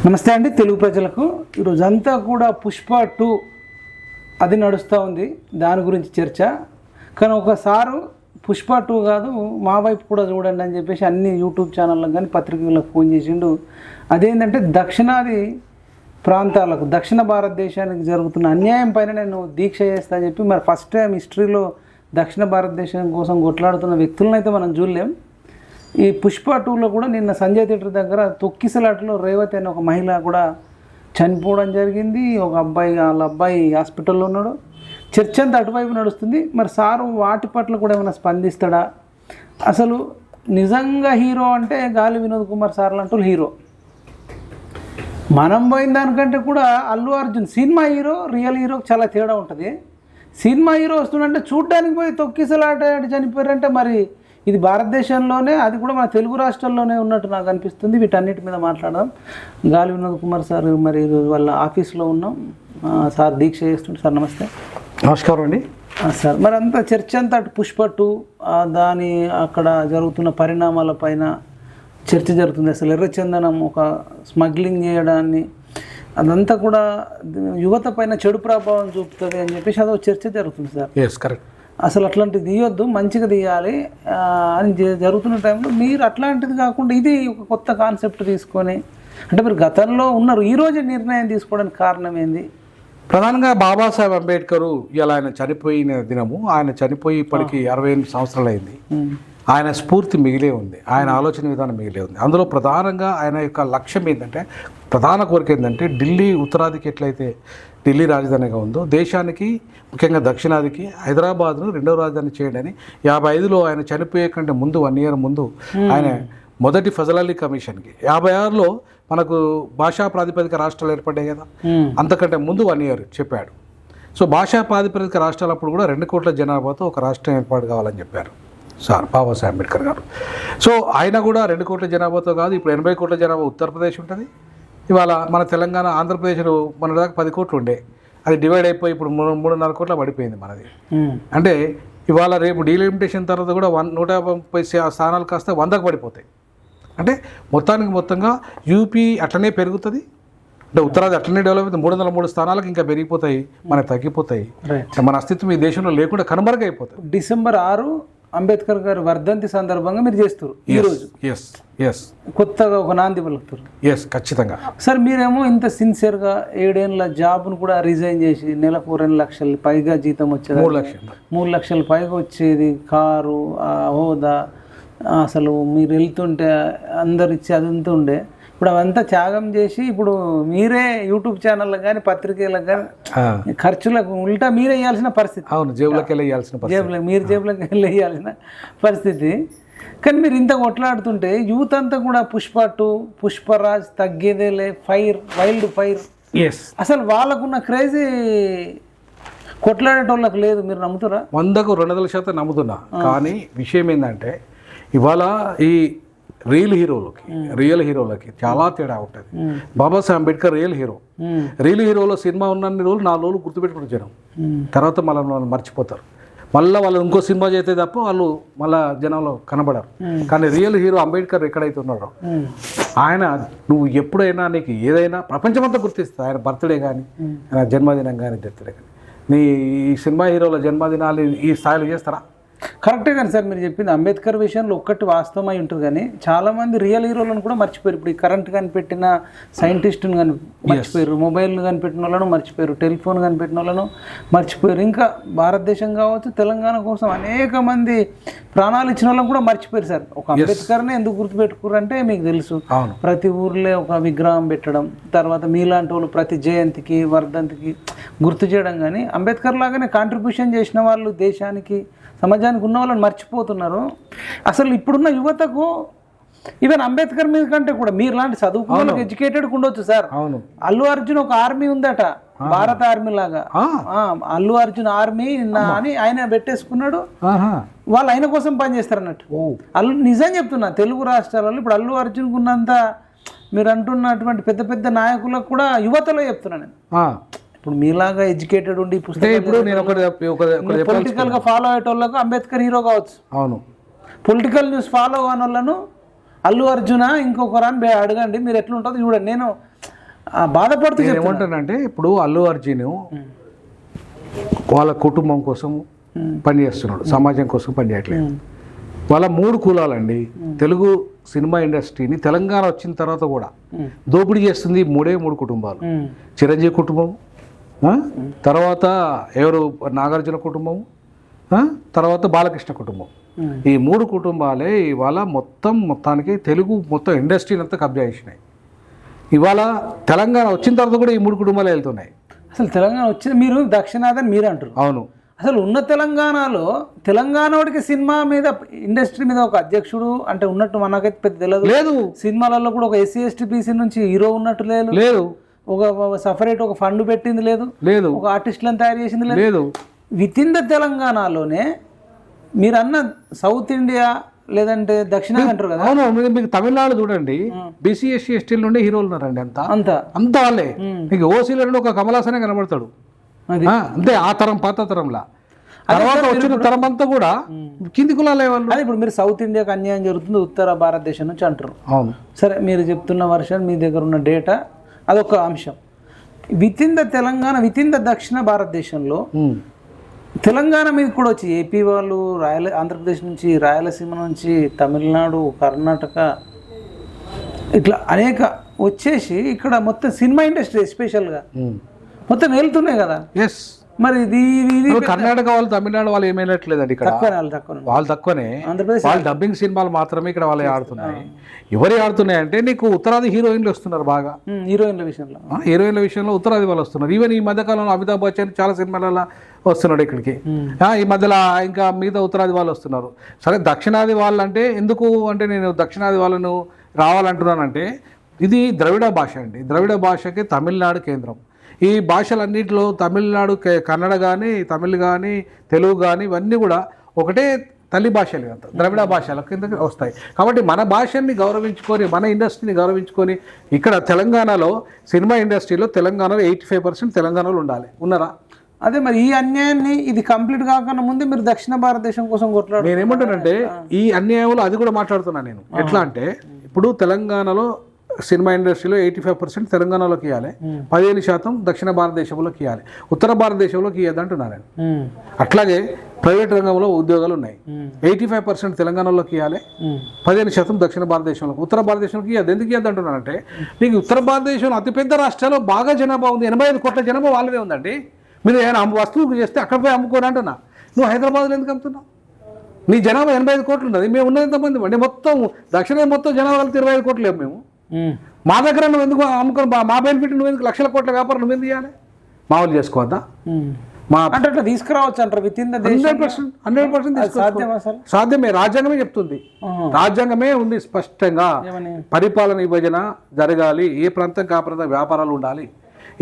నమస్తే అండి తెలుగు ప్రజలకు. ఈరోజంతా కూడా పుష్ప 2 అది నడుస్తూ ఉంది, దాని గురించి చర్చ. కానీ ఒకసారి పుష్ప 2 కాదు, మా వైపు కూడా చూడండి అని చెప్పేసి అన్ని యూట్యూబ్ ఛానళ్ళకు కానీ పత్రికలకు ఫోన్ చేసిండు. అదేంటంటే దక్షిణాది ప్రాంతాలకు, దక్షిణ భారతదేశానికి జరుగుతున్న అన్యాయం పైన నేను దీక్ష చేస్తా అని చెప్పి, మరి ఫస్ట్ టైం హిస్టరీలో దక్షిణ భారతదేశం కోసం కొట్లాడుతున్న వ్యక్తులను అయితే మనం చూడలేం. ఈ పుష్ప 2లో కూడా నిన్న సంజయ్ థియేటర్ దగ్గర తొక్కిసలాటలో రేవతి అనే ఒక మహిళ కూడా చనిపోవడం జరిగింది. ఒక అబ్బాయి, వాళ్ళ అబ్బాయి హాస్పిటల్లో ఉన్నాడు. చర్చ అంతా అటువైపు నడుస్తుంది. మరి సారు వాటి పట్ల కూడా ఏమైనా స్పందిస్తాడా? అసలు నిజంగా హీరో అంటే గాలి వినోద్ కుమార్ సార్ లాంటి హీరో. మనం పోయిన దానికంటే కూడా Allu Arjun cinema hero, real హీరోకి చాలా తేడా ఉంటుంది. సినిమా హీరో వస్తుందంటే చూడ్డానికి పోయి తొక్కిసలాట చనిపోయారంటే మరి ఇది భారతదేశంలోనే, అది కూడా మన తెలుగు రాష్ట్రాల్లోనే ఉన్నట్టు నాకు అనిపిస్తుంది. వీటన్నిటి మీద మాట్లాడదాం. గాలి వినోద్ కుమార్ సార్ మరి వాళ్ళ ఆఫీస్లో ఉన్నాం. సార్ దీక్ష చేస్తుంటే. సార్ నమస్తే. నమస్కారం అండి. సార్ మరి అంతా చర్చ అంతా అటు పుష్ప 2 దాని అక్కడ జరుగుతున్న పరిణామాల పైన చర్చ జరుగుతుంది. అసలు ఎర్రచందనం ఒక స్మగ్లింగ్ చేయడాన్ని, అదంతా కూడా యువత పైన చెడు ప్రభావం చూపుతుంది అని చెప్పేసి అదో చర్చ జరుగుతుంది సార్. Yes, correct. అసలు అట్లాంటిది తీయొద్దు, మంచిగా తీయాలి అని జరుగుతున్న టైంలో మీరు అట్లాంటిది కాకుండా ఇది ఒక కొత్త కాన్సెప్ట్ తీసుకొని, అంటే మీరు గతంలో ఉన్నారు, ఈరోజు నిర్ణయం తీసుకోవడానికి కారణం ఏంది? ప్రధానంగా బాబాసాహెబ్ అంబేద్కర్ ఇలా ఆయన చనిపోయిన దినము, ఆయన చనిపోయి ఇప్పటికి 68 సంవత్సరాలు అయింది. ఆయన స్ఫూర్తి మిగిలే ఉంది, ఆయన ఆలోచన విధానం మిగిలే ఉంది. అందులో ప్రధానంగా ఆయన యొక్క లక్ష్యం ఏంటంటే, ప్రధాన కోరిక ఏంటంటే, ఢిల్లీ ఉత్తరాదికి ఎట్లయితే ఢిల్లీ రాజధానిగా ఉందో, దేశానికి ముఖ్యంగా దక్షిణాదికి హైదరాబాద్ను రెండవ రాజధాని చేయడని 55లో ఆయన చనిపోయే కంటే ముందు 1 year ముందు ఆయన మొదటి ఫజల్ అలీ కమిషన్కి, 56లో మనకు భాషా ప్రాతిపదిక రాష్ట్రాలు ఏర్పడ్డాయి కదా, అంతకంటే ముందు 1 year చెప్పాడు. సో భాషా ప్రాతిపదిక రాష్ట్రాలు అప్పుడు కూడా 2 కోట్ల జనాభాతో ఒక రాష్ట్రం ఏర్పాటు కావాలని చెప్పారు సార్ బాబాసాహెబ్ అంబేద్కర్ గారు. సో ఆయన కూడా 2 కోట్ల జనాభాతో కాదు, ఇప్పుడు 80 కోట్ల జనాభా ఉత్తరప్రదేశ్ ఉంటుంది. ఇవాళ మన తెలంగాణ, ఆంధ్రప్రదేశ్లో మన దాకా 10 కోట్లు ఉండే, అది డివైడ్ అయిపోయి ఇప్పుడు 3.5 కోట్ల పడిపోయింది మనది. అంటే ఇవాళ రేపు డీలిమిటేషన్ తర్వాత కూడా 150 స్థానాలు కాస్త 100కు పడిపోతాయి. అంటే మొత్తంగా యూపీ అట్లనే పెరుగుతుంది, అంటే ఉత్తరాది అట్లనే డెవలప్ అవుతుంది. 303 స్థానాలకు ఇంకా పెరిగిపోతాయి, మనకు తగ్గిపోతాయి. మన అస్తిత్వం ఈ దేశంలో లేకుండా కనుమరుగైపోతుంది. డిసెంబర్ 6 అంబేద్కర్ గారి వర్ధంతి సందర్భంగా మీరు చేస్తారు ఈరోజు. ఎస్, కొత్తగా ఒక నాంది పలుకుతారు. ఎస్, ఖచ్చితంగా. సార్ మీరేమో ఇంత సిన్సియర్గా 7 ఏళ్ళ జాబ్ను కూడా రిజైన్ చేసి నెలకు 2 లక్షల పైగా జీతం వచ్చేది, 3 లక్షల పైగా వచ్చేది, కారు, హోదా, అసలు మీరు వెళ్తుంటే అందరు ఇచ్చి అదంతా ఉండే, ఇప్పుడు అవంతా త్యాగం చేసి ఇప్పుడు మీరే యూట్యూబ్ ఛానళ్ళకు కానీ పత్రికలకు కానీ ఖర్చులకు ఉల్టా మీరే వేయాల్సిన పరిస్థితి. అవును, జేబులోకి వెళ్ళి వేయాల్సిన జేబులోకి వెళ్ళి వేయాల్సిన పరిస్థితి. కానీ మీరు ఇంత కొట్లాడుతుంటే యూత్ అంతా కూడా పుష్ప 2, పుష్పరాజ్, తగ్గేదేలే, ఫైర్, వైల్డ్ ఫైర్, అసలు వాళ్ళకున్న క్రేజీ కొట్లాడేటోళ్ళకి లేదు. మీరు నమ్ముతారా? 100కు 200% నమ్ముతున్నా. కానీ విషయం ఏంటంటే, ఇవాళ ఈ రియల్ హీరోలకి చాలా తేడా ఉంటుంది. బాబాసాహెబ్ అంబేద్కర్ రియల్ హీరోలో సినిమా ఉన్నన్ని రోజులు 4 రోజులు గుర్తుపెట్టుకుని జనం, తర్వాత మళ్ళీ వాళ్ళు మర్చిపోతారు. మళ్ళీ వాళ్ళు ఇంకో సినిమా చేస్తే తప్ప వాళ్ళు మళ్ళీ జనంలో కనబడరు. కానీ రియల్ హీరో అంబేద్కర్ ఎక్కడైతే ఉన్నారో, ఆయన నువ్వు ఎప్పుడైనా నీకు ఏదైనా ప్రపంచమంతా గుర్తిస్తా. ఆయన బర్త్డే కానీ, ఆయన జన్మదినం కానీ, డెత్డే కానీ. నీ ఈ సినిమా హీరోల జన్మదినాలు ఈ స్థాయిలో చేస్తారా? కరెక్టే. కానీ సార్ మీరు చెప్పింది అంబేద్కర్ విషయంలో ఒక్కటి వాస్తవమై ఉంటుంది, కానీ చాలామంది రియల్ హీరోలను కూడా మర్చిపోయారు. ఇప్పుడు ఈ కరెంట్ కనిపెట్టిన సైంటిస్టుని కానీ మర్చిపోయారు, మొబైల్ని కనిపెట్టిన వాళ్ళను మర్చిపోయారు, టెలిఫోన్ కనిపెట్టిన వాళ్ళను మర్చిపోయారు. ఇంకా భారతదేశం కావచ్చు, తెలంగాణ కోసం అనేక మంది ప్రాణాలు ఇచ్చిన వాళ్ళని కూడా మర్చిపోయారు సార్. ఒక అంబేద్కర్ని ఎందుకు గుర్తుపెట్టుకున్నారంటే మీకు తెలుసు, ప్రతి ఊర్లో ఒక విగ్రహం పెట్టడం, తర్వాత మీలాంటి వాళ్ళు ప్రతి జయంతికి, వర్ధంతికి గుర్తు చేయడం, కానీ అంబేద్కర్ లాగానే కాంట్రిబ్యూషన్ చేసిన వాళ్ళు దేశానికి, సమాజానికి ఉన్న వాళ్ళని మర్చిపోతున్నారు. అసలు ఇప్పుడున్న యువతకు ఈవెన్ అంబేద్కర్ మీద కంటే కూడా మీరు లాంటి చదువుకున్న ఎడ్యుకేటెడ్ ఉండొచ్చు సార్. అవును, అల్లు అర్జున్ ఒక ఆర్మీ ఉందట, భారత ఆర్మీ లాగా. అల్లు అర్జున్ ఆర్మీ అని ఆయన పెట్టేసుకున్నాడు. వాళ్ళు ఆయన కోసం పనిచేస్తారు అన్నట్టు. అల్లు నిజం చెప్తున్నా, తెలుగు రాష్ట్రాలలో ఇప్పుడు అల్లు అర్జున్కు ఉన్నంత మీరు అంటున్నటువంటి పెద్ద పెద్ద నాయకులకు కూడా యువతలో చెప్తున్నా నేను. ఇప్పుడు మీలాగా ఎడ్యుకేటెడ్ ఉండి పొలిటికల్గా ఫాలో అయ్యేటోళ్ళకు అంబేద్కర్ హీరో కావచ్చు. అవును, పొలిటికల్ న్యూస్ ఫాలో కాని వాళ్ళను అల్లు అర్జున ఇంకొకరు అని అడగండి, మీరు ఎట్లుంటుందో చూడండి. నేను బాధపడుతూ ఏమంటానంటే ఇప్పుడు అల్లు అర్జున్ వాళ్ళ కుటుంబం కోసం పనిచేస్తున్నాడు, సమాజం కోసం పనిచేయట్లేదు. వాళ్ళ 3 కులాలండి. తెలుగు సినిమా ఇండస్ట్రీని తెలంగాణ వచ్చిన తర్వాత కూడా దోపిడీ చేస్తుంది 3 కుటుంబాలు. చిరంజీవి కుటుంబం, తర్వాత ఎవరు నాగార్జున కుటుంబం, తర్వాత బాలకృష్ణ కుటుంబం. ఈ 3 కుటుంబాలే ఇవాళ మొత్తానికి తెలుగు మొత్తం ఇండస్ట్రీని అంతా కబ్జా చేసినాయి. ఇవాళ తెలంగాణ వచ్చిన తర్వాత కూడా ఈ 3 కుటుంబాలే వెళ్తున్నాయి. అసలు తెలంగాణ వచ్చిన మీరు దక్షిణాదని మీరు అంటారు. అవును. అసలు ఉన్న తెలంగాణలో తెలంగాణోడికి సినిమా మీద ఇండస్ట్రీ మీద ఒక అధ్యక్షుడు అంటే ఉన్నట్టు మనకైతే పెద్ద తెలియదు. లేదు సినిమాలలో కూడా ఒక SC ST BC నుంచి హీరో ఉన్నట్టు లేదు. ఒక సపరేట్ ఒక ఫండ్ పెట్టింది లేదు. ఒక ఆర్టిస్టులను తయారు చేసింది లేదు. విత్ ఇన్ ద తెలంగాణలోనే మీరు అన్న సౌత్ ఇండియా లేదంటే దక్షిణ అంటారు కదా. అవును. మీకు తమిళనాడు చూడండి, BC SC ST నుండి హీరోలు ఉన్నారండి. అంత వాళ్ళే. మీకు ఓసీలో నుండి ఒక కమలాసనే కనబడతాడు అంతే. ఆ తరం పాత తరంలా. తర్వాత వచ్చిన తరం అంతా కూడా కింది కులాలే వాళ్ళు. అదే ఇప్పుడు మీరు సౌత్ ఇండియాకి అన్యాయం జరుగుతుంది ఉత్తర భారతదేశం నుంచి అంటారు. అవును. సరే, మీరు చెప్తున్న వర్షన్ మీ దగ్గర ఉన్న డేటా అదొక అంశం. With in the Telangana with in the దక్షిణ భారతదేశంలో తెలంగాణ మీద కూడా వచ్చి ఏపీ వాళ్ళు, ఆంధ్రప్రదేశ్ నుంచి, రాయలసీమ నుంచి, తమిళనాడు, కర్ణాటక ఇట్లా అనేక వచ్చేసి ఇక్కడ మొత్తం సినిమా ఇండస్ట్రీ ఎస్పెషల్గా మొత్తం వెళ్తున్నాయి కదా. ఎస్. మరి ఇది కర్ణాటక వాళ్ళు, తమిళనాడు వాళ్ళు ఏమైనట్లేదండి. ఇక్కడ వాళ్ళు తక్కువనే. ఆంధ్రప్రదేశ్ వాళ్ళు డబ్బింగ్ సినిమాలు మాత్రమే ఇక్కడ వాళ్ళు ఆడుతున్నాయి. ఎవరు ఆడుతున్నాయి అంటే నీకు ఉత్తరాది హీరోయిన్లు వస్తున్నారు బాగా. హీరోయిన్ల విషయంలో ఉత్తరాది వాళ్ళు వస్తున్నారు. ఈవెన్ ఈ మధ్యకాలంలో అమితాబ్ బచ్చన్ చాలా సినిమాలలో వస్తున్నాడు ఇక్కడికి. ఈ మధ్యలో ఇంకా మిగతా ఉత్తరాది వాళ్ళు వస్తున్నారు. సరే, దక్షిణాది వాళ్ళు అంటే ఎందుకు అంటే నేను దక్షిణాది వాళ్ళను రావాలంటున్నానంటే ఇది ద్రవిడ భాష అండి. ద్రవిడ భాషకి తమిళనాడు కేంద్రం. ఈ భాషలన్నింటిలో తమిళనాడు, కన్నడ కానీ, తమిళ్ కానీ, తెలుగు కానీ ఇవన్నీ కూడా ఒకటే తల్లి భాషలు కదా, ద్రవిడ భాషల కిందకి వస్తాయి. కాబట్టి మన భాషని గౌరవించుకొని, మన ఇండస్ట్రీని గౌరవించుకొని ఇక్కడ తెలంగాణలో సినిమా ఇండస్ట్రీలో తెలంగాణలో 85% తెలంగాణలో ఉన్నారా? అదే మరి ఈ అన్యాయాన్ని ఇది కంప్లీట్ కాకుండా ముందే మీరు దక్షిణ భారతదేశం కోసం కొట్లాడు. నేను ఏమంటానంటే ఈ అన్యాయంలో అది కూడా మాట్లాడుతున్నాను నేను. ఎట్లా అంటే ఇప్పుడు తెలంగాణలో సినిమా ఇండస్ట్రీలో 85% తెలంగాణలోకి ఇవ్వాలి, 15% దక్షిణ భారతదేశంలోకి ఇవ్వాలి, ఉత్తర భారతదేశంలోకి ఇవ్వద్దు అంటున్నాను నేను. అట్లాగే ప్రైవేట్ రంగంలో ఉద్యోగాలు ఉన్నాయి. 85% తెలంగాణలోకి ఇవ్వాలి, 15% దక్షిణ భారతదేశంలో, ఉత్తర భారతదేశంలోకి ఇవ్వద్దు. ఎందుకు ఇవ్వద్దు అంటున్నానంటే నీకు ఉత్తర భారతదేశంలో అతిపెద్ద రాష్ట్రాల్లో బాగా జనాభా ఉంది. 85 కోట్ల జనాభా వాళ్ళదే ఉందండి. మీరు ఏమైనా వస్తువులు చేస్తే అక్కడ పోయి అమ్ముకోని అంటున్నా. నువ్వు హైదరాబాద్లో ఎందుకు అమ్ముతున్నావు? నీ జనాభా 85 కోట్లు ఉన్నది. మేము ఉన్నది ఎంతమంది అండి? మొత్తం దక్షిణ మొత్తం జనాభా 25 కోట్లు లేవు మేము. మా దగ్గర నువ్వు ఎందుకు అమ్ముకొని మా బెనిఫిట్ నువ్వు ఎందుకు లక్షల కోట్ల వ్యాపారం నువ్వెందుకు చేయాలి? మామూలు చేసుకోవద్దా? అంటే అట్లా తీసుకురావచ్చు అంటారు. 100% సాధ్యమే. రాజ్యాంగమే చెప్తుంది. రాజ్యాంగమే ఉంది స్పష్టంగా. పరిపాలన విభజన జరగాలి. ఏ ప్రాంతం ఆ ప్రాంతం వ్యాపారాలు ఉండాలి,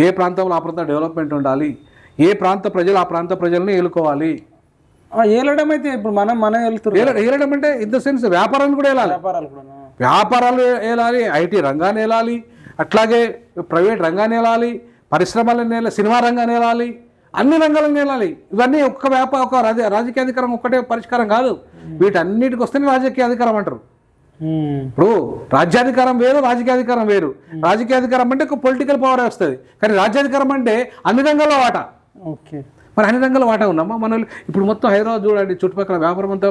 ఏ ప్రాంతంలో ఆ ప్రాంతం డెవలప్మెంట్ ఉండాలి, ఏ ప్రాంత ప్రజలు ఆ ప్రాంత ప్రజల్ని ఏలుకోవాలి. ఏలడం అయితే ఇప్పుడు మనం ఏలడం అంటే ఇన్ ద సెన్స్ వ్యాపారాన్ని కూడా వెళ్ళాలి. వ్యాపారాలు వెళ్ళాలి, ఐటీ రంగాన్ని వెళ్ళాలి, అట్లాగే ప్రైవేట్ రంగాన్ని వెళ్ళాలి, పరిశ్రమలను వెళ్ళాలి, సినిమా రంగాన్ని వెళ్ళాలి, అన్ని రంగాలను వెళ్ళాలి. ఇవన్నీ ఒక రాజకీయ అధికారం ఒక్కటే పరిష్కారం కాదు. వీటన్నిటికి వస్తేనే రాజకీయ అధికారం అంటారు. ఇప్పుడు రాజ్యాధికారం వేరు, రాజకీయ అధికారం వేరు. రాజకీయ అధికారం అంటే ఒక పొలిటికల్ పవర్ వస్తుంది, కానీ రాజ్యాధికారం అంటే అన్ని రంగాల్లో వాటా. మరి అన్ని రంగాల్లో వాటా ఉన్నామా మన? ఇప్పుడు మొత్తం హైదరాబాద్ చూడండి, చుట్టుపక్కల వ్యాపారం అంతా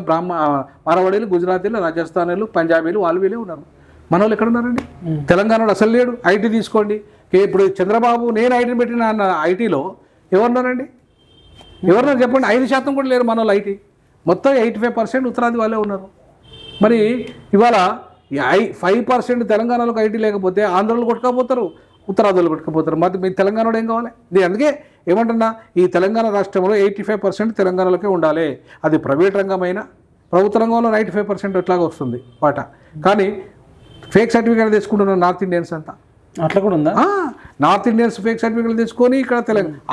మారవాడీలు, గుజరాతీలు, రాజస్థానీలు, పంజాబీలు వాళ్ళు వీళ్ళే ఉన్నారు. మన వాళ్ళు ఎక్కడ ఉన్నారండి? తెలంగాణలో అసలు లేడు. ఐటీ తీసుకోండి. ఇప్పుడు చంద్రబాబు నేను ఐటీని పెట్టిన అన్న ఐటీలో ఎవరున్నారండి? ఎవరున్నారు చెప్పండి? 5% కూడా లేరు మన వాళ్ళు. ఐటీ మొత్తం 85% ఉత్తరాది వాళ్ళే ఉన్నారు. మరి ఇవాళ 5% తెలంగాణలోకి ఐటీ లేకపోతే ఆంధ్రలో కొట్టుకపోతారు, ఉత్తరాదిలో కొట్టుకపోతారు. మరి మీ తెలంగాణలో ఏం కావాలి? నేను అందుకే ఏమంటున్నా, ఈ తెలంగాణ రాష్ట్రంలో 85% తెలంగాణలోకే ఉండాలి. అది ప్రైవేట్ రంగమైనా ప్రభుత్వ రంగంలో 95% ఎట్లాగో వస్తుంది వాటా. కానీ ఫేక్ సర్టిఫికేట్ తీసుకుంటున్నారు నార్త్ ఇండియన్స్ అంతా. అట్లా కూడా ఉందా? నార్త్ ఇండియన్స్ ఫేక్ సర్టిఫికేట్ తీసుకొని ఇక్కడ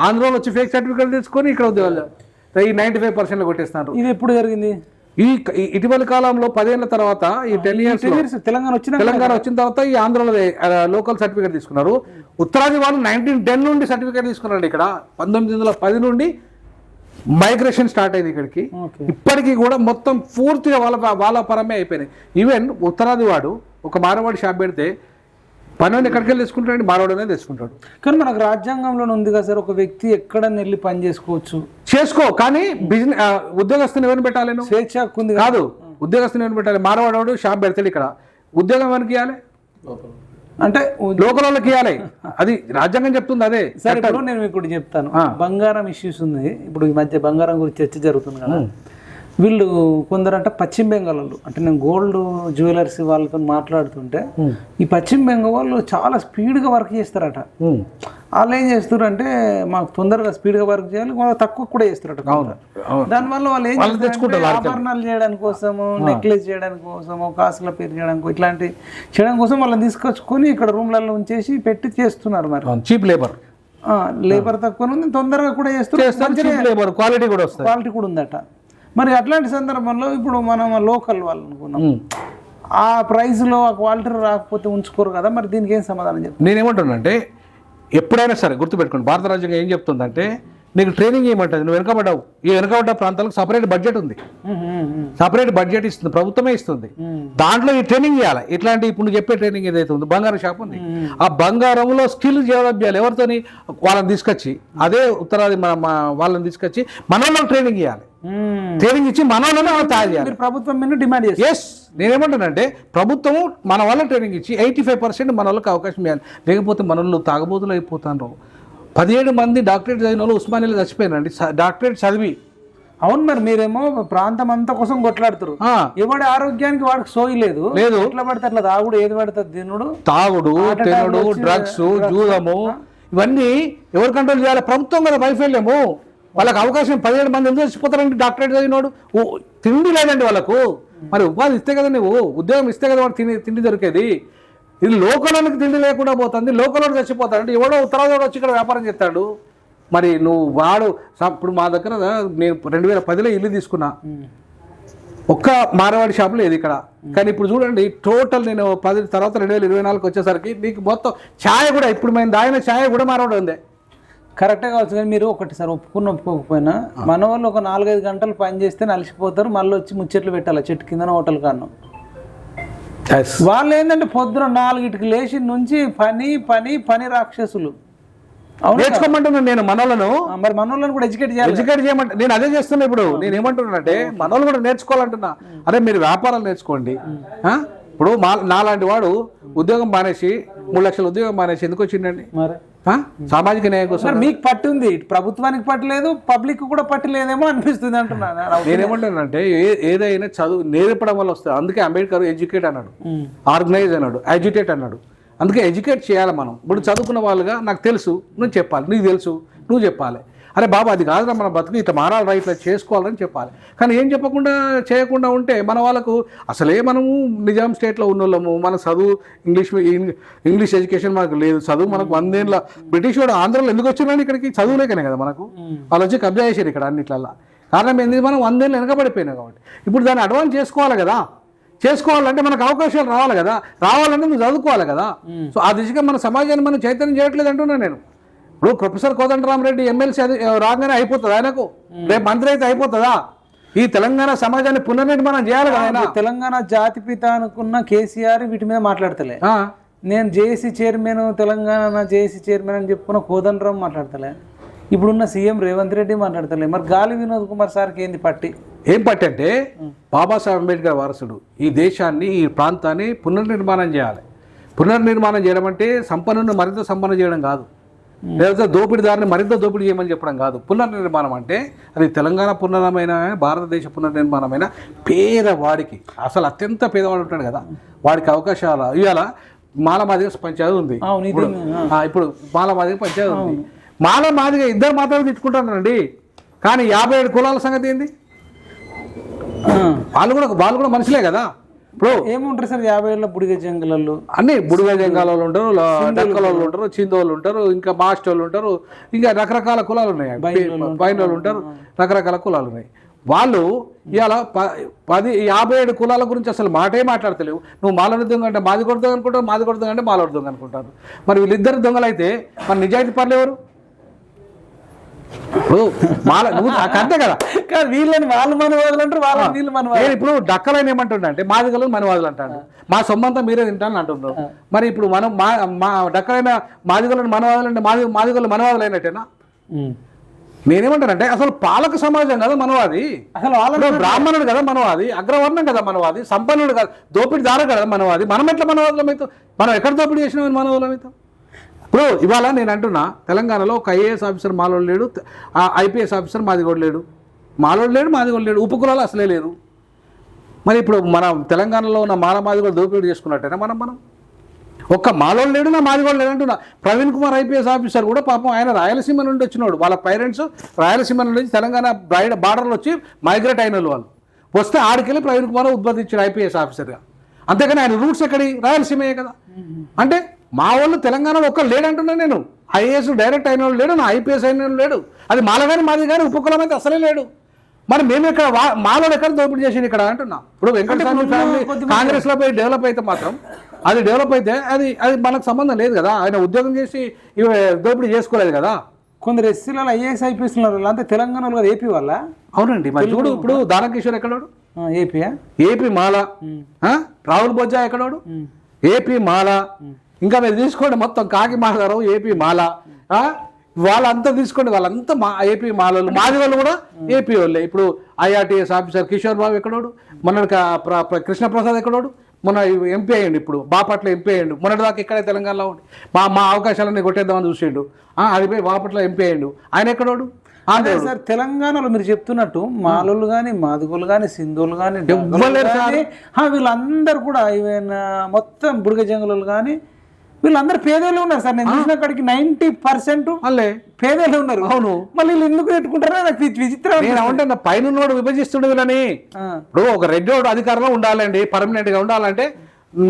ఆంధ్రలో వచ్చి ఫేక్ సర్టిఫికేట్ తీసుకొని ఇక్కడ ఉద్యోగాలు ఈ 95% కొట్టేస్తున్నారు. ఇది ఎప్పుడు జరిగింది? ఈ ఇటీవల కాలంలో 10 ఏళ్ల తర్వాత, ఈ 10 years తెలంగాణ వచ్చిన తర్వాత ఈ ఆంధ్రలో లోకల్ సర్టిఫికేట్ తీసుకున్నారు. ఉత్తరాది వాళ్ళు 1910 నుండి సర్టిఫికేట్ తీసుకున్నారండి. ఇక్కడ 1910 నుండి మైగ్రేషన్ స్టార్ట్ అయింది ఇక్కడికి. ఇప్పటికీ కూడా మొత్తం పూర్తిగా వాళ్ళ పరమే అయిపోయినాయి. ఈవెన్ ఉత్తరాది వాడు ఒక మారవాడి షాప్ పెడితే పని ఎక్కడికి వెళ్ళి తీసుకుంటాడు, మానవుడనే తీసుకుంటాడు. కానీ మనకు రాజ్యాంగంలో ఉంది కదా సార్, ఒక వ్యక్తి ఎక్కడన్నా వెళ్ళి పని చేసుకో, కానీ బిజినెస్ ఉద్యోగస్తుని ఎవరిని పెట్టాలి? స్వేచ్ఛ హక్కు ఉంది కాదు, ఉద్యోగస్తుని ఎవరిని పెట్టాలి? మానవాడు షాప్ పెడతాడు, ఇక్కడ ఉద్యోగం ఎవరికి ఇవ్వాలి? అంటే లోకల్ వాళ్ళకి ఇవ్వాలి. అది రాజ్యాంగం చెప్తుంది. అదే సార్, ఇప్పుడు నేను మీకు చెప్తాను, బంగారం ఇష్యూస్ ఉంది. ఇప్పుడు ఈ మధ్య బంగారం గురించి చర్చ జరుగుతుంది కదా. వీళ్ళు కొందరంట పశ్చిమ బెంగాల్ వాళ్ళు, అంటే నేను గోల్డ్ జ్యువెలర్స్ వాళ్ళతో మాట్లాడుతుంటే ఈ పశ్చిమ బెంగాల్ వాళ్ళు చాలా స్పీడ్గా వర్క్ చేస్తారట. వాళ్ళు ఏం చేస్తారంటే మాకు తొందరగా స్పీడ్గా వర్క్ చేయాలి, తక్కువ కూడా చేస్తారట. దానివల్ల వాళ్ళు ఏం చేస్తారు, ఆభరణాలు చేయడానికి కోసము, నెక్లెస్ చేయడానికి కోసము, కాసుల పేరు చేయడానికి, ఇట్లాంటి చేయడం కోసం వాళ్ళని తీసుకొచ్చుకొని ఇక్కడ రూమ్లలో ఉంచేసి పెట్టి చేస్తున్నారు. మరి చీప్ లేబర్ తక్కువ ఉంది, తొందరగా కూడా చేస్తున్నారు, క్వాలిటీ కూడా ఉందట. మరి అట్లాంటి సందర్భంలో ఇప్పుడు మనం లోకల్ వాళ్ళు అనుకున్నాం, ఆ ప్రైస్లో ఆ క్వాలిటీ రాకపోతే ఉంచుకోరు కదా. మరి దీనికి ఏం సమాధానం చెప్తాను? నేనేమంటున్నానంటే, ఎప్పుడైనా సరే గుర్తుపెట్టుకోండి, భారత రాజ్యాంగం ఏం చెప్తుందంటే నీకు ట్రైనింగ్ ఏమంటుంది, నువ్వు వెనకబడ్డావు, ఈ వెనకబడ్డ ప్రాంతాలకు సపరేట్ బడ్జెట్ ఉంది, సపరేట్ బడ్జెట్ ఇస్తుంది, ప్రభుత్వమే ఇస్తుంది. దాంట్లో ఈ ట్రైనింగ్ చేయాలి. ఇట్లాంటి ఇప్పుడు నువ్వు చెప్పే ట్రైనింగ్ ఏదైతే ఉందో, బంగారం షాప్ ఉంది, ఆ బంగారంలో స్కిల్ డెవలప్ చేయాలి. ఎవరితోని? వాళ్ళని తీసుకొచ్చి, అదే ఉత్తరాది వాళ్ళని తీసుకొచ్చి మన వాళ్ళకి ట్రైనింగ్ ఇవ్వాలి. ట్రైనింగ్ ఇచ్చి మన వాళ్ళని తయారు చేయాలి. ప్రభుత్వం మీద డిమాండ్ చేయాలి. ఎస్, నేనేమంటానంటే ప్రభుత్వం మన వాళ్ళ ట్రైనింగ్ ఇచ్చి 85% మన వాళ్ళకి అవకాశం ఇవ్వాలి. లేకపోతే మన వాళ్ళు తాగబోతులు అయిపోతారు. 17 మంది డాక్టరేట్ చదివిన వాళ్ళు ఉస్మానియాలో చచ్చిపోయినారండి, డాక్టరేట్ చదివి. అవును, మరి మీరేమో ప్రాంతం అంతా కోసం కొట్లాడుతారు. ఎవడి ఆరోగ్యానికి వాడికి సోయి లేదు, ఎట్లా పడితే అట్లా తాగుడు, ఏది పడుతుంది తినుడు, తాగుడు, తినుడు, డ్రగ్స్, జూదము, ఇవన్నీ ఎవరు కంట్రోల్ చేయాలి? ప్రభుత్వం కదా వైఫల్యము. వాళ్ళకి అవకాశం 17 మంది ఎందుకు చచ్చిపోతారండి డాక్టరేట్ చదివినోడు? తిండి లేదండి వాళ్ళకు. మరి ఉపాధి ఇస్తే కదా, నువ్వు ఉద్యోగం ఇస్తే కదా వాడు తిండి దొరికేది. ఇది లోకలానికి తిండి లేకుండా పోతుంది, లోకల్లో చచ్చిపోతాడు. అంటే ఎవడో ఉత్తరాది వచ్చి ఇక్కడ వ్యాపారం చేస్తాడు. మరి నువ్వు వాడు ఇప్పుడు మా దగ్గర నేను 2010లో ఇల్లు తీసుకున్నా, ఒక్క మారవాడి షాప్ లేదు ఇక్కడ. కానీ ఇప్పుడు చూడండి, టోటల్ నేను 10 తర్వాత 2024 వచ్చేసరికి నీకు మొత్తం ఛాయ్ కూడా, ఇప్పుడు మేము దాగిన ఛాయ్ కూడా మారవాడు ఉంది. కరెక్టే కావచ్చు. కానీ మీరు ఒకటి సార్, ఒప్పుకోకపోయినా మన వాళ్ళు ఒక 4-5 గంటలు పని చేస్తే నలిసిపోతారు, మళ్ళీ వచ్చి ముచ్చట్లు పెట్టాలి చెట్టు కింద హోటల్ కారణం. వాళ్ళు ఏంటంటే పొద్దున 4కి లేచి నుంచి పని రాక్షసులు. నేర్చుకోమంటున్నాను నేను మనోళ్ళను. మరి మనోళ్ళను కూడా ఎడ్యుకేట్ చేయమంటే నేను అదే చేస్తున్నా. ఇప్పుడు నేను ఏమంటున్నానంటే మనోళ్ళు కూడా నేర్చుకోవాలంటున్నా. అరే మీరు వ్యాపారాలు నేర్చుకోండి. ఇప్పుడు నాలాంటి వాడు ఉద్యోగం మానేసి 3 లక్షల ఉద్యోగం మానేసి ఎందుకు వచ్చిండండి? సామాజిక న్యాయం కోసం. మీకు పట్టు ఉంది, ప్రభుత్వానికి పట్టలేదు, పబ్లిక్ కూడా పట్టలేదేమో అనిపిస్తుంది అంటున్నాను. నేనేమంటానంటే ఏదైనా చదువు నేర్పడం వల్ల వస్తుంది. అందుకే అంబేద్కర్ ఎడ్యుకేట్ అన్నాడు, ఆర్గనైజ్ అన్నాడు, ఎడ్యుకేట్ అన్నాడు. అందుకే ఎడ్యుకేట్ చేయాలి మనం. ఇప్పుడు చదువుకున్న వాళ్ళుగా నాకు తెలుసు, నువ్వు చెప్పాలి, నీకు తెలుసు, నువ్వు చెప్పాలి. అరే బాబా అది కాదురా మన బతుకు, ఇట్లా మారాలి, ఇట్లా చేసుకోవాలని చెప్పాలి. కానీ ఏం చెప్పకుండా చేయకుండా ఉంటే మన వాళ్ళకు అసలే మనము నిజాం స్టేట్లో ఉన్న వాళ్ళము, మన చదువు ఇంగ్లీష్ ఎడ్యుకేషన్ మనకు లేదు. చదువు మనకు 100 ఏళ్ళ బ్రిటిష్ వాడు ఆంధ్రలో ఎందుకు వచ్చినాడు ఇక్కడికి? చదువులేకనే కదా మనకు. వాళ్ళు వచ్చి కబ్జా చేశారు ఇక్కడ అన్నిట్లల్లా. కారణం ఏంది? మనం 100 ఏళ్ళు వెనకబడిపోయినాయి కాబట్టి. ఇప్పుడు దాన్ని అడ్వాన్స్ చేసుకోవాలి కదా. చేసుకోవాలంటే మనకు అవకాశాలు రావాలి కదా. రావాలంటే నువ్వు చదువుకోవాలి కదా. సో ఆ దిశగా మన సమాజాన్ని మనం చైతన్యం చేయట్లేదు అంటున్నాను నేను. ఇప్పుడు ప్రొఫెసర్ కోదండరామరెడ్డి ఎమ్మెల్సీ రాగానే అయిపోతుంది ఆయనకు? రేపు మంత్రి అయితే అయిపోతుందా? ఈ తెలంగాణ సమాజాన్ని పునర్నిర్మాణం చేయాలి కదా ఆయన. తెలంగాణ జాతిపిత అనుకున్న కేసీఆర్ వీటి మీద మాట్లాడతలే. నేను JAC chairman, Telangana JAC chairman అని చెప్పుకున్న కోదండరాం మాట్లాడతలే. ఇప్పుడున్న సీఎం రేవంత్ రెడ్డి మాట్లాడతలే. మరి గాలి వినోద్ కుమార్ సార్కి ఏంది పట్టి? ఏం పట్టి అంటే బాబాసాహెబ్ అంబేద్కర్ వారసుడు. ఈ దేశాన్ని, ఈ ప్రాంతాన్ని పునర్నిర్మాణం చేయాలి. పునర్నిర్మాణం చేయడం అంటే సంపన్నుని మరింత సంపన్నం చేయడం కాదు, లేదా దోపిడీదారిని మరింత దోపిడీ చేయమని చెప్పడం కాదు. పునర్నిర్మాణం అంటే అది తెలంగాణ పునర్నిర్మాణమైన, భారతదేశ పునర్నిర్మాణమైన పేదవాడికి, అసలు అత్యంత పేదవాడు ఉంటాడు కదా, వాడికి అవకాశాలు ఇవాళ. మాలమాదిగ పంచాయతీ ఉంది ఇప్పుడు, మాలమాదిగ పంచాయతీ ఉంది. మాలమాదిగ ఇద్దరు మాత్రమే తిట్టుకుంటారండి. కానీ 57 కులాల సంగతి ఏంది? వాళ్ళు కూడా మనుషులే కదా. ఇప్పుడు ఏముంటారు సార్ 50 ఏళ్ళ బుడిగ జంగలలో? అన్ని బుడిగ జంగాల వాళ్ళు ఉంటారు, డక్కల వాళ్ళు ఉంటారు, చిందోళ్ళు ఉంటారు, ఇంకా మాస్ట్ వాళ్ళు ఉంటారు, ఇంకా రకరకాల కులాలు ఉన్నాయి, బైన్ వాళ్ళు ఉంటారు, రకరకాల కులాలు ఉన్నాయి. వాళ్ళు ఇవాళ 57 కులాల గురించి అసలు మాటే మాట్లాడతలేవు. నువ్వు మాలడి దొంగ అంటే మాది కొడుతుంది అనుకుంటారు, మాది కొడుతుంది అంటే మాలడి దొంగ అనుకుంటారు. మరి వీళ్ళిద్దరు దొంగలు అయితే మరి నిజాయితీ పర్లు ఎవరు? ఇప్పుడు నువ్వు అంతే కదా. కానీ వీళ్ళని వాళ్ళు మనవాదులు అంటారు, వాళ్ళని వీళ్ళు మనవాదులు. నేను ఇప్పుడు డక్కలైన ఏమంటుండే అంటే మాదిగలు మనవాదులు అంటాడు, మా సొమ్మంతా మీరే తింటాను అంటున్నారు. మరి ఇప్పుడు మనం మా డక్కలైన మాదిగలను మనవాదులు అంటే మాదిగలు మనవాదులు అయినట్టేనా? నేనేమంటానంటే అసలు పాలక సమాజం కదా మనవాది, అసలు వాళ్ళలో బ్రాహ్మణుడు కదా మనవాది, అగ్రవర్ణం కదా మనవాది, సంపన్నుడు కదా, దోపిడీదారు కదా మనవాది. మనం ఎట్లా మనవాదులం అవుతాం? మనం ఎక్కడ దోపిడీ చేసినామని మనవాదులం అవుతాం? ఇప్పుడు ఇవాళ నేను అంటున్నా, తెలంగాణలో ఒక ఐఏఎస్ ఆఫీసర్ మాలోడు లేడు, ఐపీఎస్ ఆఫీసర్ మాదిగోడు లేడు, మాలోడు లేడు, ఉపకులాలు అసలే లేరు. మరి ఇప్పుడు మన తెలంగాణలో ఉన్న మాదిగోడు దోపిడీ చేసుకున్నట్టేనా? మనం ఒక్క మాలోడు లేడు, నా మాదిగోడు లేడు అంటున్నా. ప్రవీణ్ కుమార్ ఐపీఎస్ ఆఫీసర్ కూడా పాపం ఆయన రాయలసీమ నుండి వచ్చినాడు, వాళ్ళ పేరెంట్స్ రాయలసీమ నుండి తెలంగాణ బార్డర్లో వచ్చి మైగ్రేట్ అయిన వాళ్ళు వస్తే ఆడికెళ్ళి ప్రవీణ్ కుమార్ ఉద్బోధించాడు ఐపీఎస్ ఆఫీసర్గా. అంతేగాని ఆయన రూట్స్ ఎక్కడి? రాయలసీమే కదా. అంటే మా వాళ్ళు తెలంగాణలో ఒక్కరు లేడంటున్నా నేను. ఐఏఎస్ డైరెక్ట్ అయిన వాళ్ళు లేడు, నా ఐపీఎస్ అయిన వాళ్ళు లేడు. అది మాల కానీ మాది కానీ ఉపకులం అయితే అసలే లేడు. మరి మేము ఇక్కడ మాలో ఎక్కడ దోపిడీ చేసింది ఇక్కడ అంటున్నా. ఇప్పుడు వెంకటస్వామి ఫ్యామిలీ కాంగ్రెస్లో పోయి డెవలప్ అయితే మాత్రం అది డెవలప్ అయితే అది మనకు సంబంధం లేదు కదా. ఆయన ఉద్యోగం చేసి దోపిడీ చేసుకోలేదు కదా. కొందరు ఎస్సీలలో ఐఏఎస్ ఐపీఎస్ ఉన్నారు, అంతే తెలంగాణలో కదా, ఏపీ వల్ల. అవునండి. మరి చూడు, ఇప్పుడు దానకిషోర్ ఎక్కడోడు? ఏపీ మాల. రాహుల్ బొజ్జా ఎక్కడోడు? ఏపీ మాల. ఇంకా మీరు తీసుకోండి మొత్తం కాకి మాధవరావు ఏపీ మాల. వాళ్ళంతా తీసుకోండి, వాళ్ళంతా ఏపీ మాలలు. మాది వాళ్ళు కూడా ఏపీ వాళ్ళే. ఇప్పుడు ఐఆర్టీఎస్ ఆఫీసర్ కిషోర్ బాబు ఎక్కడోడు, మొన్నటి కృష్ణప్రసాద్ ఎక్కడోడు, మొన్న ఎంపీ అయ్యండి, ఇప్పుడు బాపట్ల ఎంపీ అయ్యండు. మొన్నటి దాకా ఇక్కడే తెలంగాణలో ఉండి మా అవకాశాలన్నీ కొట్టేద్దామని చూసిండు, అది పోయి బాపట్ల ఎంపీ అయ్యండు. ఆయన ఎక్కడోడు? అదే సార్, తెలంగాణలో మీరు చెప్తున్నట్టు మాలోళ్ళు కానీ మాదిగోళ్ళు కానీ సింధువులు కానీ వీళ్ళందరూ కూడా ఈవెన్ మొత్తం బుడిగ జంగులు కానీ వీళ్ళందరూ పేదోళ్ళు ఉన్నారు సార్. నేను చూసిన కాడికి 90% వాళ్ళే పేదోళ్ళు ఉన్నారు. అవును. మళ్ళీ వీళ్ళు ఎందుకు పెట్టుకుంటారో నాకు విచిత్రం. నేను ఏమంటే పైన విభజిస్తుండే వీళ్ళని. ఇప్పుడు ఒక రెడ్డి అధికారంలో ఉండాలండి, పర్మనెంట్ గా ఉండాలంటే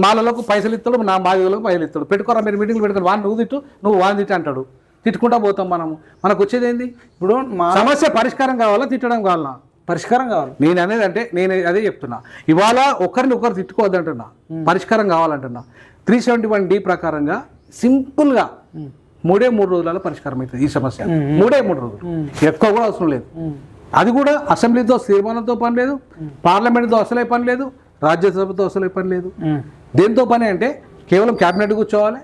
మాలలకు పైసలు ఇస్తాడు, నా మాదిగలకు పైసలు ఇస్తాడు. పెట్టుకోరా మీరు మీటింగ్లు పెట్టుకుని వాడిని నువ్వు తిట్టు, నువ్వు వాడిని తిట్టు అంటాడు. తిట్టుకుంటా పోతాం మనకు వచ్చేది ఏంది? ఇప్పుడు సమస్య పరిష్కారం కావాలా, తిట్టడం కావాలా? పరిష్కారం కావాలి. నేను అనేది అంటే నేను అదే చెప్తున్నా. ఇవాళ ఒకరిని ఒకరు తిట్టుకోవద్దంటున్నా, పరిష్కారం కావాలంటున్నా. 371D ప్రకారంగా సింపుల్గా 3 రోజులలో పరిష్కారం అవుతుంది ఈ సమస్య. 3 రోజులు, ఎక్కువ కూడా అవసరం లేదు. అది కూడా అసెంబ్లీతో తీర్మానంతో పని లేదు, పార్లమెంట్తో అసలే పని లేదు, రాజ్యసభతో అసలే పని లేదు. దేంతో పని అంటే కేవలం క్యాబినెట్ కూర్చోవాలి.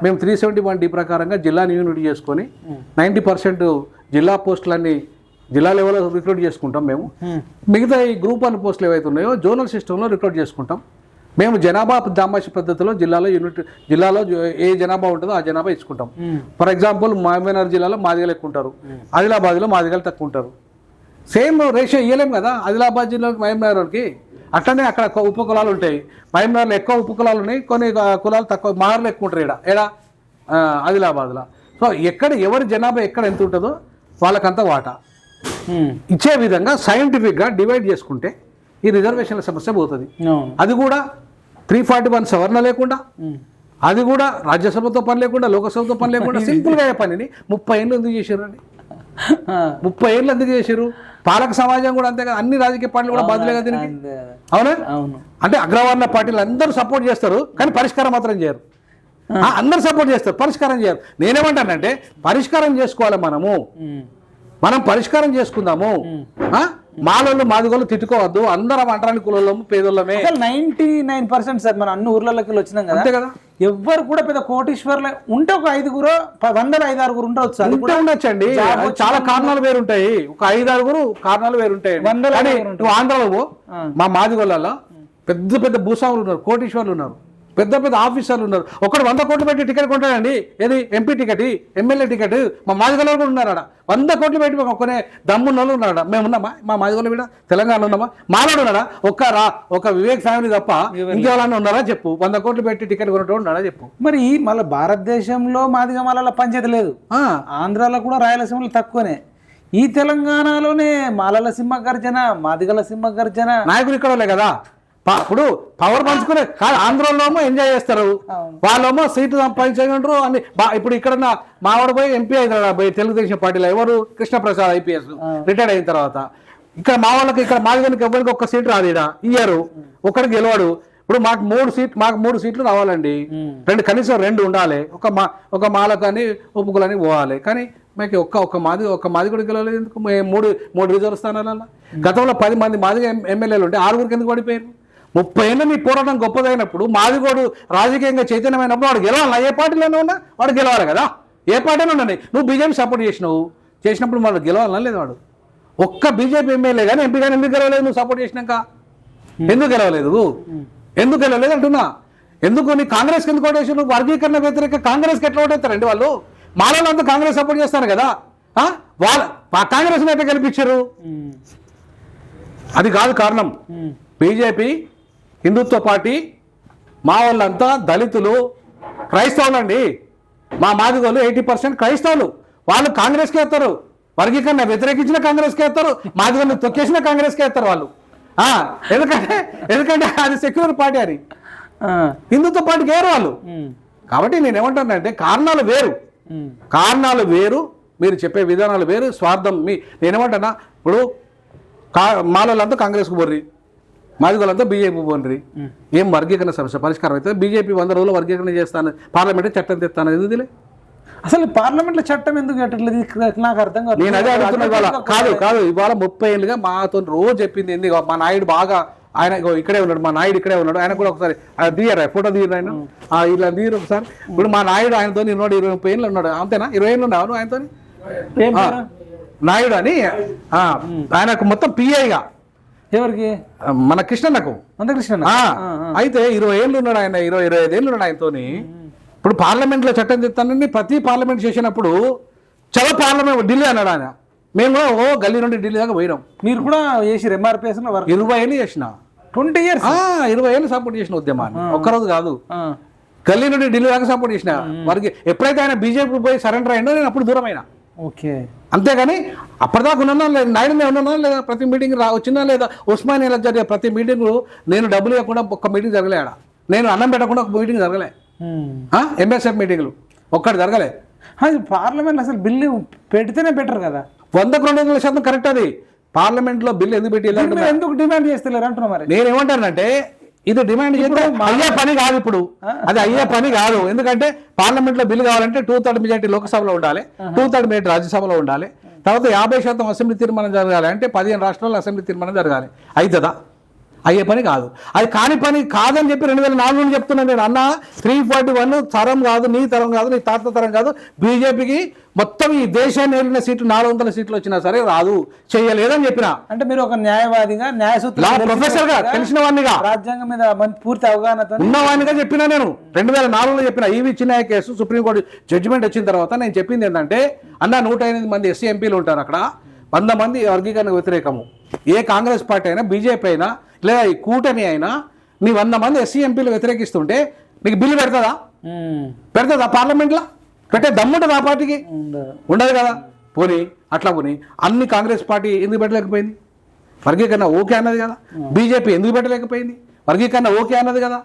మేము 371D ప్రకారంగా జిల్లాని యూనిట్ చేసుకొని 90% జిల్లా పోస్టులన్నీ జిల్లా లెవెల్లో రిక్రూట్ చేసుకుంటాం మేము. మిగతా ఈ గ్రూప్ 1 పోస్టులు ఏవైతే ఉన్నాయో జోనల్ సిస్టంలో రిక్రూట్ చేసుకుంటాం. మేము జనాభా దామాషి పద్ధతిలో జిల్లాలో ఏ జనాభా ఉంటుందో ఆ జనాభా ఇచ్చుకుంటాం. ఫర్ ఎగ్జాంపుల్ మహబూబ్నగర్ జిల్లాలో మాదిగలు ఎక్కువ ఉంటారు, ఆదిలాబాద్లో మాదిగలు తక్కువ ఉంటారు. సేమ్ రేషియో ఇవ్వలేము కదా ఆదిలాబాద్ జిల్లాకి మహబూబ్నగర్కి. అట్లనే అక్కడ ఉపకులాలు ఉంటాయి. మహబూబ్నగర్లో ఎక్కువ ఉపకులాలు ఉన్నాయి, కొన్ని కులాలు తక్కువ. మారులు ఎక్కువ ఉంటారు ఏడా ఆదిలాబాద్లో. సో ఎక్కడ ఎవరి జనాభా ఎక్కడ ఎంత ఉంటుందో వాళ్ళకంతా వాటా ఇచ్చే విధంగా సైంటిఫిక్గా డివైడ్ చేసుకుంటే ఈ రిజర్వేషన్ల సమస్య పోతుంది. అది కూడా 341 సవరణ లేకుండా, అది కూడా రాజ్యసభతో పని లేకుండా, లోకసభతో పని లేకుండా సింపుల్గా అయ్యే పనిని 30 ఏళ్ళు ఎందుకు చేశారు అండి? 30 ఏళ్ళు ఎందుకు చేశారు? పాలక సమాజం కూడా అంతే కదా, అన్ని రాజకీయ పార్టీలు కూడా బాధ్యులే కదా దీనికి. అవునా? అంటే అగ్రవర్ణ పార్టీలు అందరూ సపోర్ట్ చేస్తారు కానీ పరిష్కారం మాత్రం చేయరు. అందరు సపోర్ట్ చేస్తారు, పరిష్కారం చేయరు. నేనేమంటానంటే పరిష్కారం చేసుకోవాలి. మనం పరిష్కారం చేసుకుందాము. మాలోళ్ళు మాదిగోళ్ళు తిట్టుకోవద్దు, అందరం అంటరాని కులంలో పేదోళ్ళమే. 99% సార్ మన అన్ని ఊర్లలోకి వచ్చినాం కదా, అంతే కదా. ఎవ్వరు కూడా పెద్ద కోటీశ్వర్లు ఉంటే ఒక 5 వందల 5-6 ఉండవచ్చు, అది కూడా ఉండొచ్చండి. చాలా కారణాలు వేరుంటాయి, ఒక 5-6 కారణాలు వేరుంటాయి. నువ్వు ఆంధ్రాలో మా మాదిగోళ్ళలో పెద్ద పెద్ద భూస్వాములు ఉన్నారు, కోటీశ్వర్లు ఉన్నారు, పెద్ద పెద్ద ఆఫీసర్లు ఉన్నారు. ఒకడు 100 కోట్లు పెట్టి టికెట్ కొంటాడండి. ఏది ఎంపీ టికెట్, ఎమ్మెల్యే టికెట్. మా మాదిగోళ్ళు కూడా ఉన్నారు ఆడ. 100 కోట్లు పెట్టి కొనే దమ్మున్న వాళ్ళు ఉన్నాడా? మేము ఉన్నామా? మా మాదిగోళ్ళు కూడా తెలంగాణలో ఉన్నామా? మాలాడు ఉన్నాడా? ఒక వివేక్ ఫ్యామిలీ తప్ప ఇంకెవరన్నా ఉన్నారా చెప్పు? 100 కోట్లు పెట్టి టికెట్ కొనటం ఉన్నాడా చెప్పు? మరి మళ్ళీ భారతదేశంలో మాదిగ మాలల పంచాయతీ లేదు. ఆంధ్రాలో కూడా రాయలసీమలో తక్కువనే. ఈ తెలంగాణలోనే మాలల సింహ గర్జన, మాదిగల సింహ గర్జన. నాయకులు ఇక్కడ కదా. ఇప్పుడు పవర్ పంచుకునే కాదు, ఆంధ్రలోమో ఎంజాయ్ చేస్తారు, వాళ్ళేమో సీట్లు సంపాదించగలరు అని. ఇప్పుడు ఇక్కడ మావాడు పోయి ఎంపీ అవుతాడు తెలుగుదేశం పార్టీలో. ఎవరు? కృష్ణప్రసాద్ ఐపీఎస్ రిటైర్డ్ అయిన తర్వాత. ఇక్కడ మా వాళ్ళకి ఇక్కడ మాదిగనికి ఎవరికి 1 సీటు రాదు, ఇయ్యారు, ఒక్కడికి గెలవాడు. ఇప్పుడు మాకు 3 సీట్లు రావాలండి, కనీసం 2 ఉండాలి. ఒక మాల కానీ ఉపకులని పోవాలి. కానీ మీకు ఒక్క మాది కూడా గెలవలేదు ఎందుకు? మూడు రిజర్వ్ స్థానాలలో గతంలో 10 మంది మాది ఎమ్మెల్యేలు ఉంటే 6 ఎందుకు పడిపోయారు? 30 ఏళ్ళ నీ పోరాటం గొప్పదైనప్పుడు, మాదిగోడు రాజకీయంగా చైతన్యమైనప్పుడు వాడు గెలవాలి. ఏ పార్టీలోనే ఉన్నా వాడు గెలవాలి కదా. ఏ పార్టీలో ఉన్నాయి? నువ్వు బీజేపీ సపోర్ట్ చేసినప్పుడు వాడు గెలవాలన్నా లేదు? వాడు ఒక్క బీజేపీ ఎమ్మెల్యే కానీ ఎంపీ కానీ ఎందుకు గెలవలేదు? నువ్వు సపోర్ట్ చేసినాక ఎందుకు గెలవలేదు? ఎందుకు గెలవలేదు అంటున్నా. ఎందుకు నీ కాంగ్రెస్కి ఎందుకు ఓటేసి? నువ్వు వర్గీకరణ వ్యతిరేక కాంగ్రెస్కి ఎట్లా ఓటేస్తారండి వాళ్ళు? మాలో అంతా కాంగ్రెస్ సపోర్ట్ చేస్తారు కదా. కాంగ్రెస్ని ఎట్లా గెలిపించారు? అది కాదు కారణం. బీజేపీ, హిందుత్వ పార్టీ, మా వాళ్ళంతా దళితులు, క్రైస్తవులు అండి. మా మాదిగోళ్ళు 80% క్రైస్తవులు. వాళ్ళు కాంగ్రెస్కి వేస్తారు. వర్గీకరణ వ్యతిరేకించిన కాంగ్రెస్కి వేస్తారు, మాదిగోళ్ళు తొక్కేసిన కాంగ్రెస్కి వేస్తారు వాళ్ళు. ఎందుకంటే అది సెక్యులర్ పార్టీ అని. హిందుత్వ పార్టీకి వేరు వాళ్ళు. కాబట్టి నేనేమంటానంటే కారణాలు వేరు, మీరు చెప్పే విధానాలు వేరు, స్వార్థం. నేనేమంటానా, ఇప్పుడు మాలోళ్ళంతా కాంగ్రెస్కు బొర్రి, మాదిగోళ్ళంతా బీజేపీ పోండ్రి. ఏం వర్గీకరణ సమస్య పరిష్కారం అయితే? బీజేపీ 100 రోజులు వర్గీకరణ చేస్తాను, పార్లమెంట్ చట్టం తెస్తాను, ఎందుకు తెలియదు? అసలు పార్లమెంట్లో చట్టం ఎందుకు పెట్టట్లేదు? నాకు అర్థం కాదు. నేను అదే అడుగుతున్నా. ఇవాళ కాదు ఇవాళ 30 ఏళ్ళుగా మాతో రోజు చెప్పింది ఏంది? మా నాయుడు బాగా, ఆయన ఇక్కడే ఉన్నాడు, మా నాయుడు ఇక్కడే ఉన్నాడు. ఆయన కూడా ఒకసారి తీయరా, ఫోటో తీయరు ఆయన, ఇలా తీయరు ఒకసారి. ఇప్పుడు మా నాయుడు ఆయనతో ఉన్నాడు, 20 ఏళ్ళు ఉన్నాడు. అంతేనా? 20 ఏళ్ళు ఉన్నావు ఆయనతో? నాయుడు అని ఆయనకు మొత్తం పిఐగా. ఎవరికి? మన కృష్ణన్నకు. అయితే 20 ఏళ్ళు ఉన్నాడు ఆయన, 25 ఏళ్ళు ఉన్నాడు ఆయనతోని. ఇప్పుడు పార్లమెంట్లో చట్టం తెస్తానని ప్రతి పార్లమెంట్ చేసినప్పుడు చలో పార్లమెంట్ ఢిల్లీ అన్నాడు ఆయన. మేము గల్లీ నుండి ఢిల్లీ దాకా పోయినాం. మీరు కూడా చేసి ఎంఆర్పిఎస్ 20 ఏళ్ళు చేసిన, 20 years 20 ఏళ్ళు సపోర్ట్ చేసిన ఉద్యమాన్ని. ఒక్కరోజు కాదు, గల్లీ నుండి ఢిల్లీ దాకా సపోర్ట్ చేసిన వారికి. ఎప్పుడైతే ఆయన బీజేపీ పోయి సరెండర్ అయిందో నేను అప్పుడు దూరం అయినా. ఓకే, అంతేగాని అప్పటిదాకా ఉన్నానా లేదా? నాయుడునే ఉన్నానా లేదా? ప్రతి మీటింగ్ వచ్చినా లేదా? ఉస్మానియాలో జరిగే ప్రతి మీటింగ్ నేను డబ్బులు ఇవ్వకుండా ఒక్క మీటింగ్ జరగలే. ఆడ నేను అన్నం పెట్టకుండా ఒక మీటింగ్ జరగలే. ఎంఎస్ఎఫ్ మీటింగ్లు ఒక్కటి జరగలే. పార్లమెంట్ అసలు బిల్లు పెడితేనే బెటర్ కదా. 100% కరెక్ట్. అది పార్లమెంట్లో బిల్లు ఎందుకు పెట్టి ఎందుకు డిమాండ్ చేస్తలేరు అంటున్నా. మరి నేను ఏమంటానంటే, ఇది డిమాండ్ చేస్తే అయ్యే పని కాదు. ఇప్పుడు అది అయ్యే పని కాదు. ఎందుకంటే పార్లమెంట్లో బిల్లు కావాలంటే 2/3 మెజార్టీ లోక్సభలో ఉండాలి, 2/3 మెజార్టీ రాజ్యసభలో ఉండాలి, తర్వాత 50% అసెంబ్లీ తీర్మానం జరగాలి. అంటే 15 రాష్ట్రాల్లో అసెంబ్లీ తీర్మానం జరగాలి. అవుతుందా? అయ్యే పని కాదు. అది కాని పని కాదని చెప్పి 2004 నుండి చెప్తున్నాను నేను. అన్న 341 తరం కాదు, నీ తరం కాదు, నీ తాత తరం కాదు. బీజేపీకి మొత్తం ఈ దేశాన్ని ఏలిన సీట్లు 400 సీట్లు వచ్చినా సరే రాదు, చెయ్యలేదని చెప్పిన. అంటే మీరు ఒక న్యాయవాదిగా, ప్రొఫెసర్ గా, తెలిసిన వాడినిగా, రాజ్యాంగం మీద పూర్తి అవగాహన ఉన్నవాడినిగా చెప్పినా నేను. 2004లో చెప్పిన ఈవి చిన్నయ్య కేసు సుప్రీంకోర్టు జడ్జిమెంట్ వచ్చిన తర్వాత నేను చెప్పింది ఏంటంటే, అన్న 108 మంది ఎస్సీ ఎంపీలు ఉంటారు అక్కడ, 100 మంది వర్గీకరణ వ్యతిరేకము. ఏ కాంగ్రెస్ పార్టీ అయినా, బీజేపీ అయినా, లేదా ఈ కూటమి అయినా, నీ 100 మంది ఎస్సీ ఎంపీలు వ్యతిరేకిస్తుంటే నీకు బిల్లు పెడతాదా పార్లమెంట్లో? పెట్టే దమ్ముంటుంది ఆ పార్టీకి? ఉండదు కదా. పోనీ అట్లా పోనీ అన్ని కాంగ్రెస్ పార్టీ ఎందుకు పెట్టలేకపోయింది? వర్గీకరణ ఓకే అన్నది కదా. బీజేపీ ఎందుకు పెట్టలేకపోయింది? వర్గీకరణ ఓకే అన్నది కదా.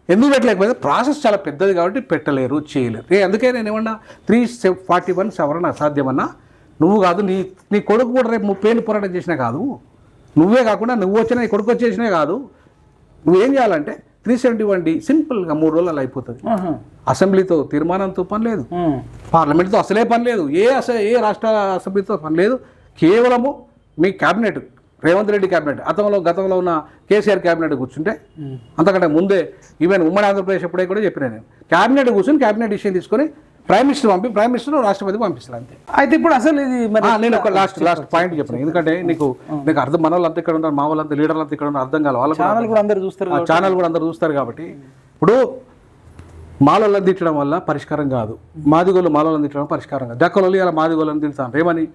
ఎందుకు పెట్టలేకపోయింది? ప్రాసెస్ చాలా పెద్దది కాబట్టి పెట్టలేరు, చేయలేరు. అందుకే నేను ఏమన్నా 341 సవరణ అసాధ్యమన్నా. నువ్వు కాదు, నీ కొడుకు కూడా రేపు 30 ఏళ్ళు పోరాటం చేసినా కాదు. నువ్వే కాకుండా నువ్వు వచ్చినా నీ కొడుకు వచ్చేసినా కాదు. నువ్వేం చేయాలంటే 371D సింపుల్గా 3 రోజులలో అయిపోతుంది. అసెంబ్లీతో తీర్మానంతో పని లేదు, పార్లమెంట్తో అసలే పని లేదు, ఏ రాష్ట్ర అసెంబ్లీతో పని లేదు. కేవలము మీ క్యాబినెట్, రేవంత్ రెడ్డి క్యాబినెట్, గతంలో ఉన్న కేసీఆర్ క్యాబినెట్ కూర్చుంటే, అంతకంటే ముందే ఈవెన్ ఉమ్మడి ఆంధ్రప్రదేశ్ అప్పుడే కూడా చెప్పినా నేను, క్యాబినెట్ కూర్చొని క్యాబినెట్ డిసిషన్ తీసుకొని ప్రైమ్ మినిస్టర్ రాష్ట్రపతి పంపిస్తారు అంతే. అయితే ఇప్పుడు అసలు ఇది నేను ఒక లాస్ట్ పాయింట్ చెప్పిన, ఎందుకంటే నీకు అర్థం, మన వాళ్ళంతా ఇక్కడ ఉన్నారు, మా వాళ్ళంతా లీడర్లంతా ఇక్కడ ఉన్నారు, అర్థం కాదు. వాళ్ళ ఛానల్ కూడా అందరూ చూస్తారు కాబట్టి. ఇప్పుడు మాలోళ్ళని తిట్టడం వల్ల పరిష్కారం కాదు, మాదిగోళ్ళు మాలోళ్ళని తిట్టడం పరిష్కారం కాదు. దక్కలోళ్ళు ఇలా మాదిగోళ్ళని తిడతాను ఏమని,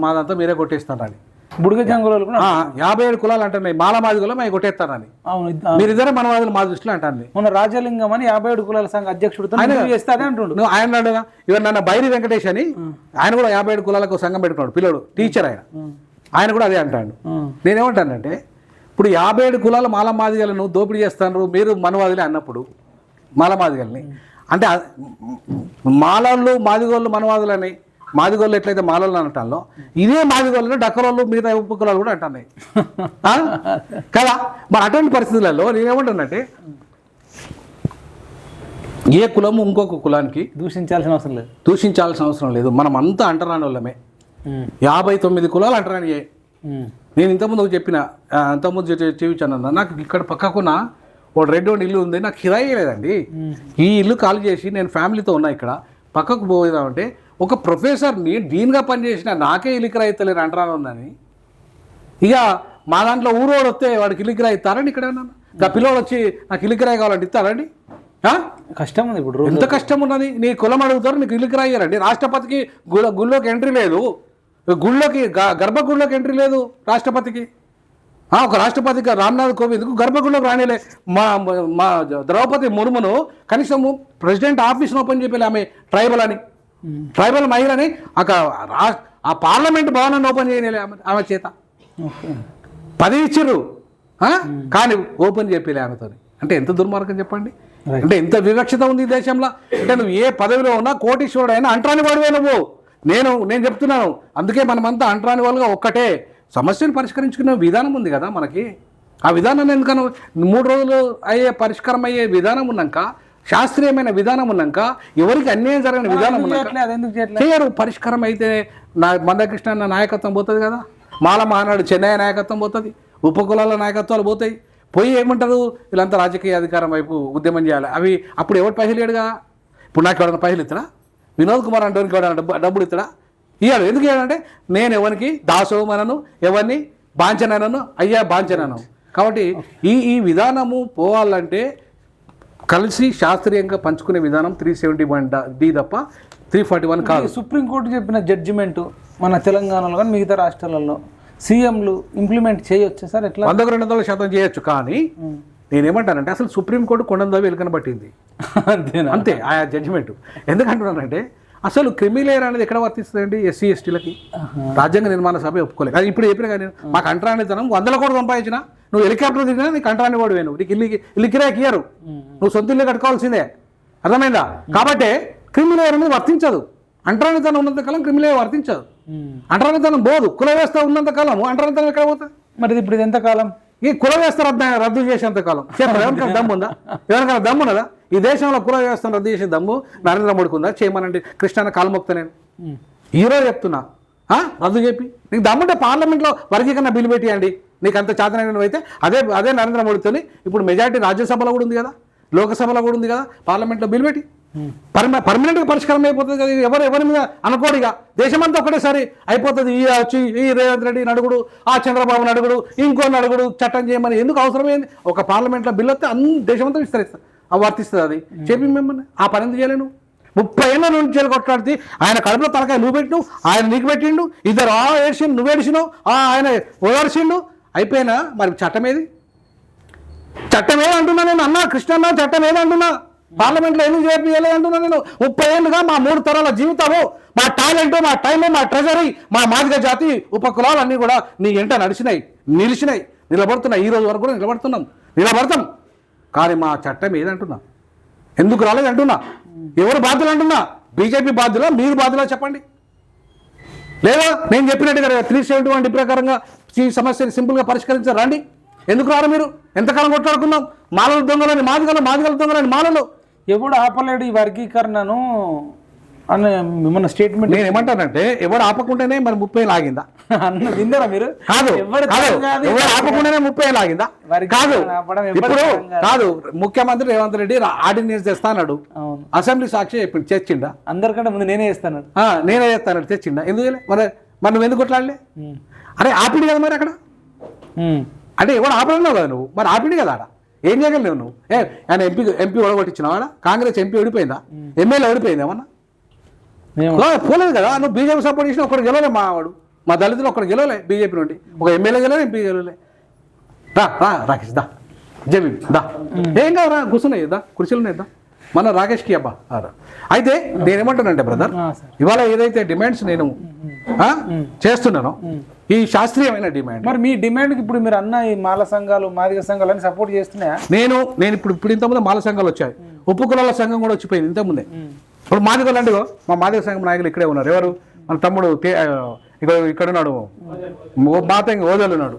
మాదంతా మీరే కొట్టేస్తాను అని. బుడిగ జంగులు 57 కులాలు అంటున్నాయి, మాల మాదిగోళ్ళు మేము కొట్టేస్తానని. మీరిద్దరే మనవాదులు మా దృష్టిలో అంటాను. మన రాజలింగం అని 57 కులాల సంఘ అధ్యక్షుడు అంటుండు. ఆయన అడుగుదా ఇవన్న నన్ను బైరి వెంకటేష్ అని, ఆయన కూడా 57 కులాలకు సంఘం పెట్టుకున్నాడు, పిల్లడు టీచర్ ఆయన కూడా అదే అంటాడు. నేనేమంటానంటే, ఇప్పుడు 57 కులాల మాల మాదిగలను దోపిడీ చేస్తాను మీరు మనవాదులే అన్నప్పుడు, మాల మాదిగల్ని అంటే మాలళ్ళు మాదిగోళ్ళు మనవాదులని, మాదిగోళ్ళు ఎట్లయితే మాలలు అనటాల్లో, ఇదే మాదిగోళ్ళని డక్కరోళ్ళు మిగతా ఉప్పు కులాలు కూడా అంటున్నాయి కదా. మరి అటువంటి పరిస్థితులలో నేనేమంటానంటే, ఏ కులము ఇంకొక కులానికి దూషించాల్సిన అవసరం లేదు. దూషించాల్సిన అవసరం లేదు. మనం అంతా అంటరాని వాళ్ళమే. 59 కులాలు అంటరాని. నేను ఇంతకుముందు చెప్పిన, ఇంతకుముందు చూపించాను అన్న, నాకు ఇక్కడ పక్కకున్న ఒక రెడ్ ఇల్లు ఉంది, నాకు కిరాయి లేదండి. ఈ ఇల్లు ఖాళీ చేసి నేను ఫ్యామిలీతో ఉన్నా ఇక్కడ పక్కకు పోదామంటే ఒక ప్రొఫెసర్ని డీన్గా పనిచేసిన నాకే ఇల్లు కిరాయి ఇస్తలేరు అంటరాని ఉందని. ఇక మా దాంట్లో ఊరోడు వస్తే వాడికి ఇల్లు కిరాయి ఇస్తారండి? ఇక్కడ ఇంకా పిల్లలు వచ్చి నాకు ఇల్లు కిరాయి కావాలంటే ఇస్తారండి? కష్టం ఉంది ఇప్పుడు. ఎంత కష్టం ఉన్నది. నీ కులం అడుగుతారు, నీకు ఇల్లు కిరాయి ఇయ్యారండి. రాష్ట్రపతికి గుళ్ళోకి ఎంట్రీ లేదు, గుళ్ళోకి గర్భగుడిలోకి ఎంట్రీ లేదు రాష్ట్రపతికి. ఒక రాష్ట్రపతికి రామ్నాథ్ కోవింద్కు గర్భగుడిలోకి రానిలే. మా ద్రౌపది ముర్మును కనీసము ప్రెసిడెంట్ ఆఫీస్ను ఓపెన్ చేయలే ఆమె ట్రైబల్ అని, ట్రైబల్ మహిళని ఆ పార్లమెంట్ భవనాన్ని ఓపెన్ చేయలే ఆమె చేత. పదవి ఇచ్చిర్రు కానీ ఓపెన్ చెప్పలే ఆమెతో. అంటే ఎంత దుర్మార్గం చెప్పండి. అంటే ఎంత వివక్షత ఉంది ఈ దేశంలో. అంటే నువ్వు ఏ పదవిలో ఉన్నా కోటీశ్వరుడు అయినా అంటరాని వాడివే నువ్వు. నేను చెప్తున్నాను. అందుకే మనమంతా అంటరాని వాళ్ళుగా ఒక్కటే. సమస్యను పరిష్కరించుకునే విధానం ఉంది కదా మనకి. ఆ విధానాన్ని ఎందుకన్నా 3 రోజులు పరిష్కారం అయ్యే విధానం ఉన్నాక, శాస్త్రీయమైన విధానం ఉన్నాక, ఎవరికి అన్యాయం జరగని విధానం ఉన్నాక చేయరు. పరిష్కారం అయితే మందకృష్ణ అన్న నాయకత్వం పోతుంది కదా, మాల మహానాడు చెన్నై నాయకత్వం పోతుంది, ఉపకులాల నాయకత్వాలు పోతాయి. పోయి ఏమంటారు, వీళ్ళంతా రాజకీయ అధికారం వైపు ఉద్యమం చేయాలి. అవి అప్పుడు ఎవరు పైసలు లేడుగా. ఇప్పుడు నాకు ఎవరైనా పైసలు ఇస్తాడా? వినోద్ కుమార్ అంటే ఎవరైనా డబ్బులు ఇస్తాడా? ఇయ్యాడు. ఎందుకు ఇవ్వాలంటే నేను ఎవరికి దాసోమనను, ఎవరిని బాంచనను, అయ్యా బాంచనను. కాబట్టి ఈ విధానము పోవాలంటే కలిసి శాస్త్రీయంగా పంచుకునే విధానం 371D తప్ప 341 కాదు. సుప్రీంకోర్టు చెప్పిన జడ్జిమెంటు మన తెలంగాణలో కానీ మిగతా రాష్ట్రాలలో సీఎంలు ఇంప్లిమెంట్ చేయొచ్చు సార్? ఎట్లా? 100-200% చేయొచ్చు. కానీ నేనేమంటానంటే అసలు సుప్రీంకోర్టు కొండందవి వెలుకన పట్టింది అంతే ఆ జడ్జిమెంట్. ఎందుకంటున్నానంటే అసలు క్రిమిలేయర్ అనేది ఎక్కడ వర్తిస్తుందండి? SC STలకి రాజ్యాంగ నిర్మాణ సభ ఒప్పుకోలేదు. అది ఇప్పుడు చెప్పినా కానీ మాకు అంటరానితనం 100 కోట్లు సంపాదించినా నువ్వు హెలికాప్టర్ దిగినా నీకు అంటరాని వాడు వేను, నీకు ఇల్లు కిరాయికి ఇయ్యరు, నువ్వు సొంత ఇల్లు కట్టుకోవాల్సిందే. అర్థమైందా? కాబట్టి క్రిమిలేయర్ అనేది వర్తించదు. అంటరానితనం ఉన్నంతకాలం క్రిమిలేయర్ వర్తించదు. అంటరానితనం పోదు. కుల వ్యవస్థ ఉన్నంతకాలం అంటరానితనం ఎక్కడ పోతుంది? మరి ఇప్పుడు ఇది ఎంతకాలం? ఈ కుల వ్యవస్థ రద్దు చేసేంతకాలం ఎవరికైనా దమ్ము ఉందా? ఎవరికైనా దమ్ము ఉన్నదా? ఈ దేశంలో కుల వ్యవస్థను రద్దు చేసే దమ్ము నరేంద్ర మోడీకి ఉందా? చేయమనండి. కృష్ణాన కాలుమొక్త నేను ఈరోజు చెప్తున్నా, రద్దు చెప్పి నీకు దమ్ముంటే పార్లమెంట్లో వర్గీకరణ బిల్లు పెట్టియండి. నీకు అంత చాతనైన అయితే అదే నరేంద్ర మోడీతోని ఇప్పుడు మెజారిటీ రాజ్యసభలో కూడా ఉంది కదా, లోకసభలో కూడా ఉంది కదా, పార్లమెంట్లో బిల్లు పెట్టి పర్మనెంట్గా పరిష్కారం అయిపోతుంది కదా. ఎవరి మీద అనుకోడిగా దేశమంతా ఒకటేసారి అయిపోతుంది. ఈ రేవంత్ రెడ్డి నడుగుడు, ఆ చంద్రబాబు నడుగుడు, ఇంకో నడుగుడు చట్టం చేయమని ఎందుకు అవసరమైంది? ఒక పార్లమెంట్లో బిల్లు వస్తే దేశమంతా విస్తరిస్తారు, అవి వర్తిస్తుంది. అది చెప్పి మిమ్మల్ని ఆ పని ఎందుకు చేయలేను? 30 ఏళ్ళ నుంచి జైలు కొట్లాడితే ఆయన కడుపులో తలకాయ నువ్వు పెట్టిను, ఆయన నీకు పెట్టిండు, ఇద్దరు ఏడ్చిండు, నువ్వు ఏడిచినావు, ఆయన ఓదార్చిండు, అయిపోయినా మరి చట్టం ఏది? చట్టం ఏది అంటున్నా నేను. అన్నా కృష్ణన్న చట్టం ఏది అంటున్నా? పార్లమెంట్లో ఎందుకు చేయాలి అంటున్నా నేను. 30 ఏళ్ళుగా మా 3 తరాల జీవితము, మా టాలెంట్, మా టైము, మా ట్రెజరీ, మా మాదిగ జాతి ఉపకులాలు అన్నీ కూడా నీ ఎంట నిలిచినాయి, నిలబడుతున్నాయి. ఈ రోజు వరకు కూడా నిలబడతాం. కానీ మా చట్టం ఏదంటున్నా? ఎందుకు రాలేదు అంటున్నా? ఎవరు బాధ్యులు అంటున్నా? బీజేపీ బాధ్యులా, మీరు బాధ్యులా చెప్పండి. లేదా నేను చెప్పినట్టుగా 371 ప్రకారంగా ఈ సమస్యని సింపుల్గా పరిష్కరించారు రండి. ఎందుకు రారు మీరు? ఎంతకాలం కొట్లాడుకున్నాం? మాలల దొంగలని మాదిగల దొంగలని మాలలు. ఎవడు ఆపలేడు ఈ వర్గీకరణను అన్న మన స్టేట్మెంట్. నేను ఏమంటానంటే ఎవడు ఆపకుంటేనే మరి 30 లాగిందా అన్న విన్నారా మీరు? కాదు, ఎవడు ఆపకుండానే 30 లాగిందా? కాదు. ఇప్పుడు కాదు, ముఖ్యమంత్రి రేవంత్ రెడ్డి ఆర్డినెన్స్ తెస్తాడు, అసెంబ్లీ సాక్షి తెచ్చిండా? అందరికంటే ముందు నేనే చేస్తాను తెచ్చిండా? ఎందుకు మరి నువ్వు ఎందుకు కొట్లాడలే? అరే ఆపిడి కదా మరి అక్కడ. అంటే ఎవడు ఆపడన్నావు కదా నువ్వు, మరి ఆపిడి కదా ఆడ. ఏం చేయగలిగావు నువ్వు? ఆయన ఎంపీ ఓడగొట్టించినావు ఆడ? కాంగ్రెస్ ఎంపీ ఓడిపోయిందా? ఎమ్మెల్యే ఓడిపోయిందా ఏమన్నా? పోలేదు కదా. నువ్వు బీజేపీ సపోర్ట్ చేసిన ఒక్కడు గెలవలే. మా దళితులు ఒక్కడు గెలవలే బీజేపీ నుండి. ఒక ఎమ్మెల్యే గెలవలే, ఎంపీ గెలవలే. రాకేష్ దా, జమీ దా, ఏం కాదు రా, కూర్చున్నాయి దా, కుర్చీలు ఉన్నాయి దా, మన రాకేష్కి అబ్బా. అయితే నేనేమంటానంటే బ్రదర్, ఇవాళ ఏదైతే డిమాండ్స్ నేను చేస్తున్నానో ఈ శాస్త్రీయమైన డిమాండ్. మరి మీ డిమాండ్కి ఇప్పుడు మీరు అన్న ఈ మాల సంఘాలు, మాదిగ సంఘాలు అని సపోర్ట్ చేస్తున్నాయా? నేను ఇప్పుడు ఇంతకుముందే మాల సంఘాలు వచ్చాయి, ఉపకులాల సంఘం కూడా వచ్చిపోయింది ఇంతకుముందే. ఇప్పుడు మాదిగలు అంటే మా మాదిగ సంఘం నాయకులు ఇక్కడే ఉన్నారు. ఎవరు? మన తమ్ముడు ఇక్కడ ఉన్నాడు, మాతంగి ఓదలు ఉన్నాడు.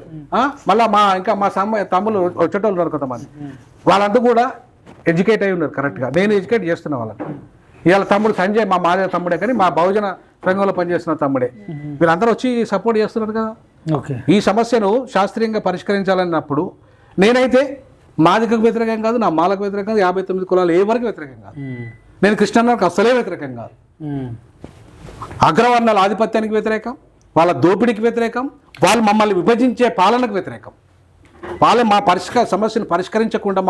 మళ్ళీ మా తమ్ముళ్ళు వచ్చేటోళ్ళు ఉన్నారు కొంతమంది. వాళ్ళంతా కూడా ఎడ్యుకేట్ అయి ఉన్నారు కరెక్ట్గా. నేను ఎడ్యుకేట్ చేస్తున్నా వాళ్ళని. ఇవాళ తమ్ముడు సంజయ్ మా మాదే తమ్ముడే, కానీ మా బహుజన సంఘంలో పనిచేస్తున్న తమ్ముడే. వీళ్ళందరూ వచ్చి సపోర్ట్ చేస్తున్నారు కదా. ఓకే, ఈ సమస్యను శాస్త్రీయంగా పరిష్కరించాలన్నప్పుడు నేనైతే మాదికకు వ్యతిరేకం కాదు, నా మాలకు వ్యతిరేకం కాదు, 59 కులాలు ఏ వరకు వ్యతిరేకం కాదు. నేను కృష్ణన్నకు అస్సలే వ్యతిరేకం కాదు. అగ్రవర్ణాల ఆధిపత్యానికి వ్యతిరేకం, వాళ్ళ దోపిడీకి వ్యతిరేకం, వాళ్ళు మమ్మల్ని విభజించే పాలనకు వ్యతిరేకం. వాళ్ళే మా సమస్యను పరిష్కరించకుండా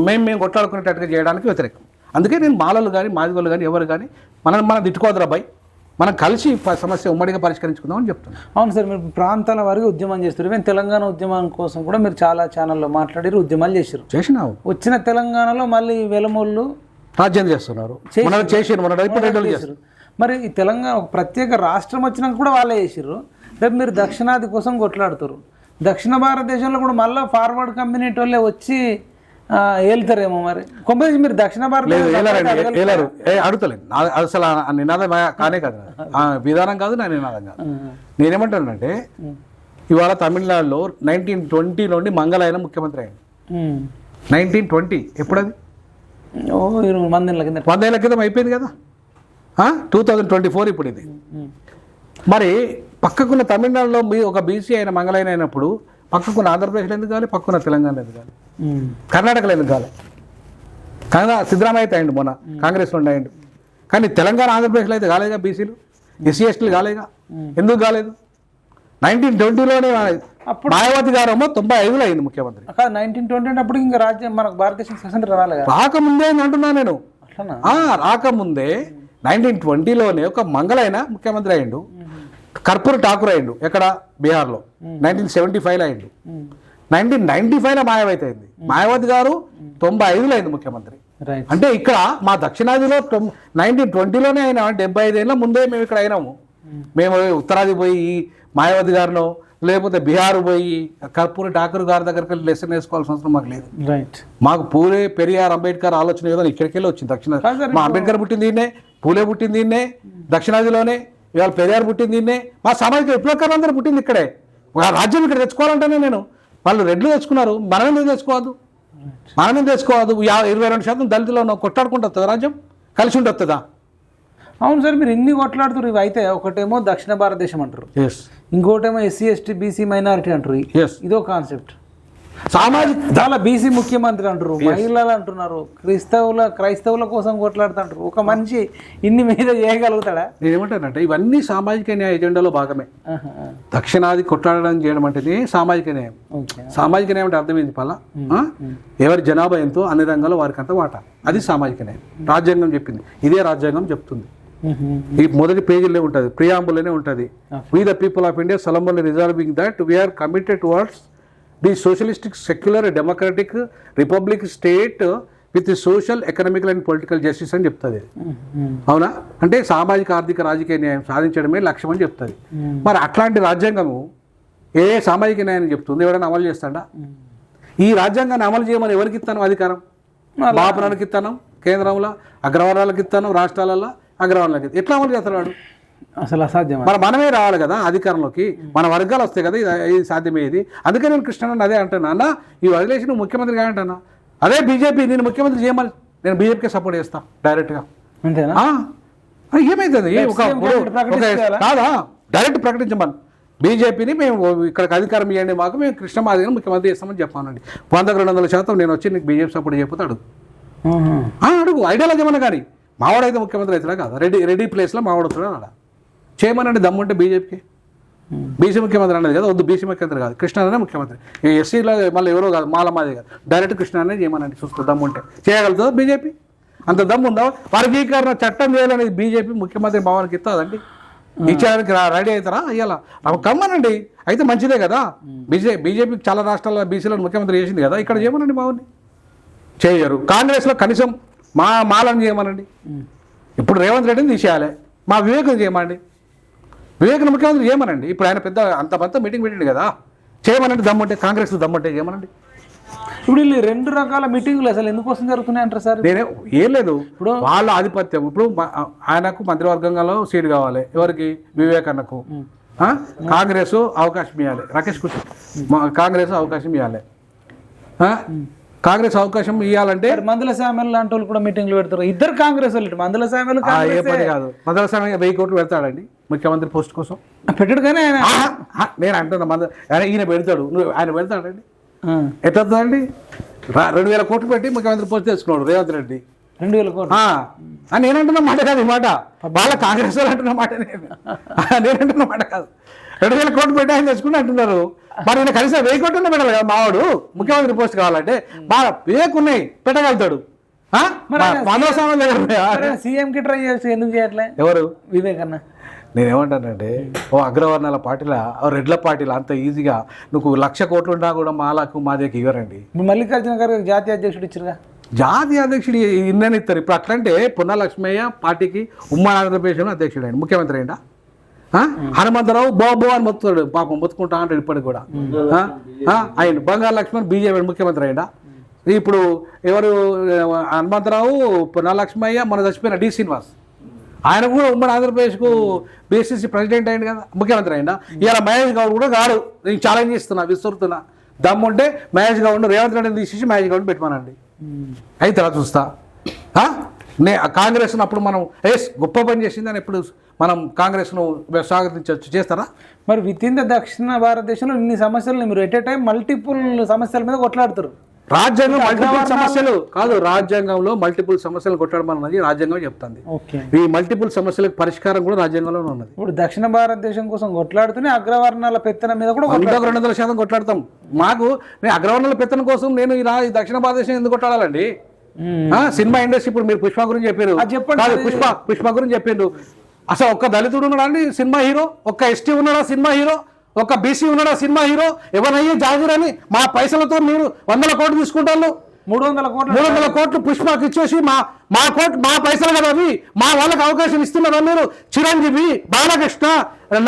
మేము కొట్లాడుకునేటట్టుగా చేయడానికి వ్యతిరేకం. అందుకే నేను మాలలు కానీ మాదిగోళ్ళు కానీ ఎవరు కానీ మనం తిట్టుకోవద్దురా బాయ్, మనం కలిసి సమస్య ఉమ్మడిగా పరిష్కరించుకుందామని చెప్తున్నాం. అవును సార్, మీరు ప్రాంతాల వరకు ఉద్యమం చేస్తారు. ఈవెన్ తెలంగాణ ఉద్యమం కోసం కూడా మీరు చాలా ఛానల్లో మాట్లాడారు, ఉద్యమాలు చేసినావు. వచ్చిన తెలంగాణలో మళ్ళీ వెలమోళ్ళు రాజ్యం చేస్తున్నారు, చేసారు. మరి ఈ తెలంగాణ ఒక ప్రత్యేక రాష్ట్రం వచ్చినాక కూడా వాళ్ళే చేసిర్రు. రేపు మీరు దక్షిణాది కోసం కొట్లాడుతారు. దక్షిణ భారతదేశంలో కూడా మళ్ళీ ఫార్వర్డ్ కమ్యూనిటీ వాళ్ళే వచ్చి వెళ్తారేమో. మరి కొంపది మీరు దక్షిణ భారతదేశం అడుగుతలేదు. అసలు నినాదం కానే కాదు, విధానం కాదు, నా నినాదం కాదు. నేనేమంటానంటే ఇవాళ తమిళనాడులో 1920 నుండి మంగళాయన ముఖ్యమంత్రి అయ్యింది. 1920 ఎప్పుడది? 100 ఏళ్ళ క్రితం అయిపోయింది కదా. 2024 ఇప్పుడు ఇది. మరి పక్కకున్న తమిళనాడులో ఒక బీసీ అయిన మంగళాయన అయినప్పుడు పక్కకున్న ఆంధ్రప్రదేశ్లో ఎందుకు కావాలి, పక్కకున్న తెలంగాణ ఎందుకు కావాలి, కర్ణాటకలో ఎందుకు కావాలి? కానీ సిద్ధరామయ్య అయితే అయ్యిండు, మొన్న కాంగ్రెస్లో అయ్యిండు. కానీ తెలంగాణ ఆంధ్రప్రదేశ్లో అయితే కాలేగా, బీసీలు ఎస్సీ ఎస్టీలు కాలేగా. ఎందుకు కాలేదు? 1920లోనే మాయావతి గారేమో 95లో అయింది ముఖ్యమంత్రి. 1920 అప్పుడు ఇంకా రాజ్యం మనకు భారతదేశం స్వతంత్రం రాలేదు. రాకముందే అంటున్నా నేను, రాకముందే 1920లోనే ఒక మంగళైన ముఖ్యమంత్రి అయ్యిండు. కర్పూర్ ఠాకూర్ అయ్యిండు ఎక్కడ, బీహార్లో. 1975లో అయ్యిండు. 1995లో మాయావతి అయింది. మాయావతి గారు 95లో అయింది ముఖ్యమంత్రి. అంటే ఇక్కడ మా దక్షిణాదిలో 1920లోనే అయినా, 75 ఏళ్ళ ముందే మేము ఇక్కడ అయినాము. మేము ఉత్తరాది పోయి మాయావతి గారినో లేకపోతే బీహార్ పోయి కర్పూర్ ఠాకూర్ గారి దగ్గరికి వెళ్ళి లెసన్ వేసుకోవాల్సిన అవసరం మాకు లేదు. మాకు పూలే పెరియార్ అంబేద్కర్ ఆలోచన ఏదో ఇక్కడికి వెళ్ళి వచ్చింది. దక్షిణ మా అంబేద్కర్ పుట్టింది దీన్నే, పూలే పుట్టింది దీన్నే, దక్షిణాదిలోనే. ఇవాళ పెరియార్ పుట్టింది దీన్నే, మా సామాజిక విప్లవకారులు అందరూ పుట్టింది ఇక్కడే. రాజ్యం ఇక్కడ తెచ్చుకోవాలంటేనే నేను, వాళ్ళు రెడ్లు తెచ్చుకున్నారు, మనమేం తెచ్చుకోవద్దు, 22% దళితులు కొట్లాడుకుంటూ వస్తుందా రాజ్యం? కలిసి ఉంటుందా? అవును సార్, మీరు ఎన్ని కొట్లాడుతారు. ఇవి అయితే ఒకటేమో దక్షిణ భారతదేశం అంటారు, ఇంకోటేమో ఎస్సీ ఎస్టీ బీసీ మైనారిటీ అంటారు. ఇదో కాన్సెప్ట్. సామాజిక చాలా బీసీ ముఖ్యమంత్రి అంటారు, మహిళలు అంటున్నారు, క్రైస్తవుల కోసం కొట్లాడుతుంటారు. ఒక మనిషి ఇన్ని మీద చేయగలుగుతాడా? నేను ఏమంటానంటే ఇవన్నీ సామాజిక న్యాయ ఎజెండాలో భాగమే. దక్షిణాది కొట్లాడడం చేయడం అంటే సామాజిక న్యాయం. సామాజిక న్యాయం అంటే అర్థమైంది పలా, ఎవరి జనాభా ఎంతో అన్ని రంగాల్లో వారికి అంత వాటా, అది సామాజిక న్యాయం. రాజ్యాంగం చెప్పింది, ఇదే రాజ్యాంగం చెప్తుంది. ఈ మొదటి పేజీలో ఉంటుంది, ప్రియాంబుల్లోనే ఉంటుంది. We the people of India solemnly resolving that we are committed towards the socialistic, secular, democratic, republic state with the social, economical and political justice అని చెప్తుంది. అవునా? అంటే సామాజిక ఆర్థిక రాజకీయ న్యాయం సాధించడమే లక్ష్యం అని చెప్తుంది. మరి అట్లాంటి రాజ్యాంగము ఏ సామాజిక న్యాయం చెప్తుంది? ఎవరైనా అమలు చేస్తాడా? ఈ రాజ్యాంగాన్ని అమలు చేయమని ఎవరికి ఇస్తాను అధికారం? బాపురానికి ఇస్తాను, కేంద్రంలో అగ్రవర్ణాలకు ఇస్తాను, రాష్ట్రాలలో అగ్రవర్ణాలకి. ఎట్లా అమలు చేస్తాడు వాడు? అసలు అసాధ్యం. మరి మనమే రావాలి కదా అధికారంలోకి, మన వర్గాలు వస్తాయి కదా, ఇది సాధ్యమయ్యేది. అందుకే నేను కృష్ణన్ అదే అంటాను, అన్న ఈ వదిలేసి నువ్వు ముఖ్యమంత్రి కాదంటానా? అదే బీజేపీ నేను ముఖ్యమంత్రి చేయమని నేను బీజేపీకి సపోర్ట్ చేస్తాను డైరెక్ట్గా. అంతేనా? ఏమైతుంది? కాదా, డైరెక్ట్ ప్రకటించమని బీజేపీని మేము ఇక్కడికి అధికారం ఇవ్వండి, మాకు మేము కృష్ణమాదిని ముఖ్యమంత్రి చేస్తామని చెప్పానండి. 100-200% నేను వచ్చి నీకు బీజేపీ సపోర్ట్ చెప్పితే అడుగు, అడుగు ఐడియాలజీ ఏమన్నా. కానీ మావాడైతే ముఖ్యమంత్రి అవుతాడా కాదా? రెడ్డి ప్లేస్లో మావాడు అవుతాడా? అలా చేయమనండి దమ్ముంటే బీజేపీకి. బీసీ ముఖ్యమంత్రి అనేది కదా, వద్దు బీసీ ముఖ్యమంత్రి కాదు, కృష్ణనే ముఖ్యమంత్రి. ఎస్సీలో మళ్ళీ ఎవరో కాదు, మాలమాది కాదు, డైరెక్ట్ కృష్ణనే చేయమనండి. చూసుకో దమ్ముంటే చేయగలుగుతుందా బీజేపీ? అంత దమ్ము ఉందా? వర్గీకరణ చట్టం చేయాలనేది బీజేపీ ముఖ్యమంత్రి భావానికి ఇస్తుందండి. ఇచ్చేదానికి రెడీ అవుతారా? అయ్యాలా కమ్మనండి, అయితే మంచిదే కదా. బీజేపీకి చాలా రాష్ట్రాల్లో బీసీలను ముఖ్యమంత్రి చేసింది కదా, ఇక్కడ చేయమనండి మావాడిని. చేయరు. కాంగ్రెస్లో కనీసం మాలను చేయమనండి. ఇప్పుడు రేవంత్ రెడ్డిని తీసేయాలి, మా వివేకం చేయమండి, వివేకను ముఖ్యమంత్రి చేయమనండి. ఇప్పుడు ఆయన అంత మీటింగ్ పెట్టిండు కదా, చేయమనండి దమ్ముంటే. కాంగ్రెస్లో దమ్ముంటే చేయమనండి. ఇప్పుడు వీళ్ళు 2 రకాల మీటింగులు అసలు ఎందుకోసం జరుగుతున్నాయి అంటారు సార్? నేనే ఏం లేదు, ఇప్పుడు వాళ్ళ ఆధిపత్యం. ఇప్పుడు ఆయనకు మంత్రివర్గంలో సీట్ కావాలి, ఎవరికి? వివేకన్నకు. కాంగ్రెస్ అవకాశం ఇవ్వాలి, రాకేష్ కుమార్ కాంగ్రెస్ అవకాశం ఇవ్వాలి. కాంగ్రెస్ అవకాశం ఇవ్వాలంటే మందుల సామెల్ లాంటి వాళ్ళు కూడా మీటింగ్లు పెడతారు. ఇద్దరు కాంగ్రెస్ వాళ్ళు, మందుల సామెలు ఏ పని కాదు. మందల సమయం 1000 కోట్లు పెడతాడండి ముఖ్యమంత్రి పోస్ట్ కోసం. పెట్టడు కానీ ఆయన నేను అంటున్నా ఈయన పెడతాడు, ఆయన పెడతాడండి. ఎట్లా అండి 2000 కోట్లు పెట్టి ముఖ్యమంత్రి పోస్ట్ తెచ్చుకున్నాడు రేవంత్ రెడ్డి. 2000 కోట్లు నేను అంటున్న మాట కాదు ఈ మాట, వాళ్ళ కాంగ్రెస్ వాళ్ళు అంటున్న మాట. నేను అంటున్న మాట కాదు, 2000 కోట్లు పెట్టి ఆయన తెచ్చుకుంటే అంటున్నారు. మరి నేను కనీసం 1000 కోట్లు పెట్టాలి కదా మావాడు ముఖ్యమంత్రి పోస్ట్ కావాలంటే. బాగా ఉన్నాయి పెట్టగలుగుతాడు. సీఎం కి ట్రై చేసి ఎందుకు చేయట్లే ఎవరు? వివేక్ అన్న. నేనేమంటానంటే అగ్రవర్ణాల పార్టీల రెడ్ల పార్టీల అంత ఈజీగా నువ్వు 1,00,000 కోట్లు ఉన్నా కూడా మాలకు మా దగ్గర ఇవ్వరండి. మల్లికార్జున గారు జాతీయ అధ్యక్షుడు ఇచ్చారుగా. జాతీయ అధ్యక్షుడు ఇన్నని ఇస్తారు. ఇప్పుడు అట్లంటే పొన్న లక్ష్మయ్య పార్టీకి ఉమ్మడి ఆంధ్రప్రదేశ్లో అధ్యక్షుడు అండి, ముఖ్యమంత్రి అయిందా? హనుమంతరావు బో అని మొత్తుతాడు, పాపం మొత్తుకుంటా అంటాడు ఇప్పటికి కూడా. ఆయన బంగారు లక్ష్మణ్ బీజేపీ ముఖ్యమంత్రి అయిందా? ఇప్పుడు ఎవరు హనుమంతరావు, పొన్న లక్ష్మయ్య, మన చచ్చిపోయిన డి శ్రీనివాస్, ఆయన కూడా ఉమ్మడి ఆంధ్రప్రదేశ్కు బీసీసీ ప్రెసిడెంట్ అయింది కదా, ముఖ్యమంత్రి అయిందా? ఇలా మహేష్ గౌడ్ కూడా కాడు. నేను ఛాలెంజ్ చేస్తున్నా, విసురుతున్నా. దమ్ముంటే మహేష్ గౌడ్ రేవంత్ రెడ్డిని తీసేసి మహేష్ గౌడ్ పెట్టమనండి, అయితే అలా చూస్తా. కాంగ్రెస్ను అప్పుడు మనం గొప్ప పని చేసిందని ఎప్పుడు మనం కాంగ్రెస్ను స్వాగతించవచ్చు, చేస్తారా? మరి విత్ ఇన్ ద దక్షిణ భారతదేశంలో ఇన్ని సమస్యలు మీరు ఎట్ ఏ టైం మల్టిపుల్ సమస్యల మీద కొట్లాడుతారు. రాజ్యాంగం మల్టిపుల్ సమస్యలు కాదు, రాజ్యాంగంలో మల్టిపుల్ సమస్యలు కొట్లాడమన్నది రాజ్యాంగం చెప్తుంది. ఈ మల్టిపుల్ సమస్యలకు పరిష్కారం కూడా రాజ్యాంగంలో ఉన్నది. ఇప్పుడు దక్షిణ భారతదేశం కోసం కొట్లాడుతూనే అగ్రవర్ణాల పెత్తనం మీద కూడా 200% కొట్లాడతాం. మాకు నేను అగ్రవర్ణాల పెత్తనం కోసం నేను ఈ దక్షిణ భారతదేశం ఎందుకు కొట్లాడాలండి? సినిమా ఇండస్ట్రీ ఇప్పుడు మీరు పుష్ప గురించి చెప్పారు, పుష్ప గురించి చెప్పిండు. అసలు ఒక్క దళితుడు ఉన్నాడా అండి సినిమా హీరో? ఒక్క ఎస్టీ ఉన్నాడా సినిమా హీరో? ఒక బీసీ ఉన్నాడా సినిమా హీరో? ఎవరయ్యే జాగిరని మా పైసలతో మీరు 100 కోట్లు తీసుకుంటాను, 300 కోట్లు పుష్పకి ఇచ్చేసి మా పైసలు కదా అవి, మా వాళ్ళకి అవకాశం ఇస్తున్నారా మీరు? చిరంజీవి, బాలకృష్ణ,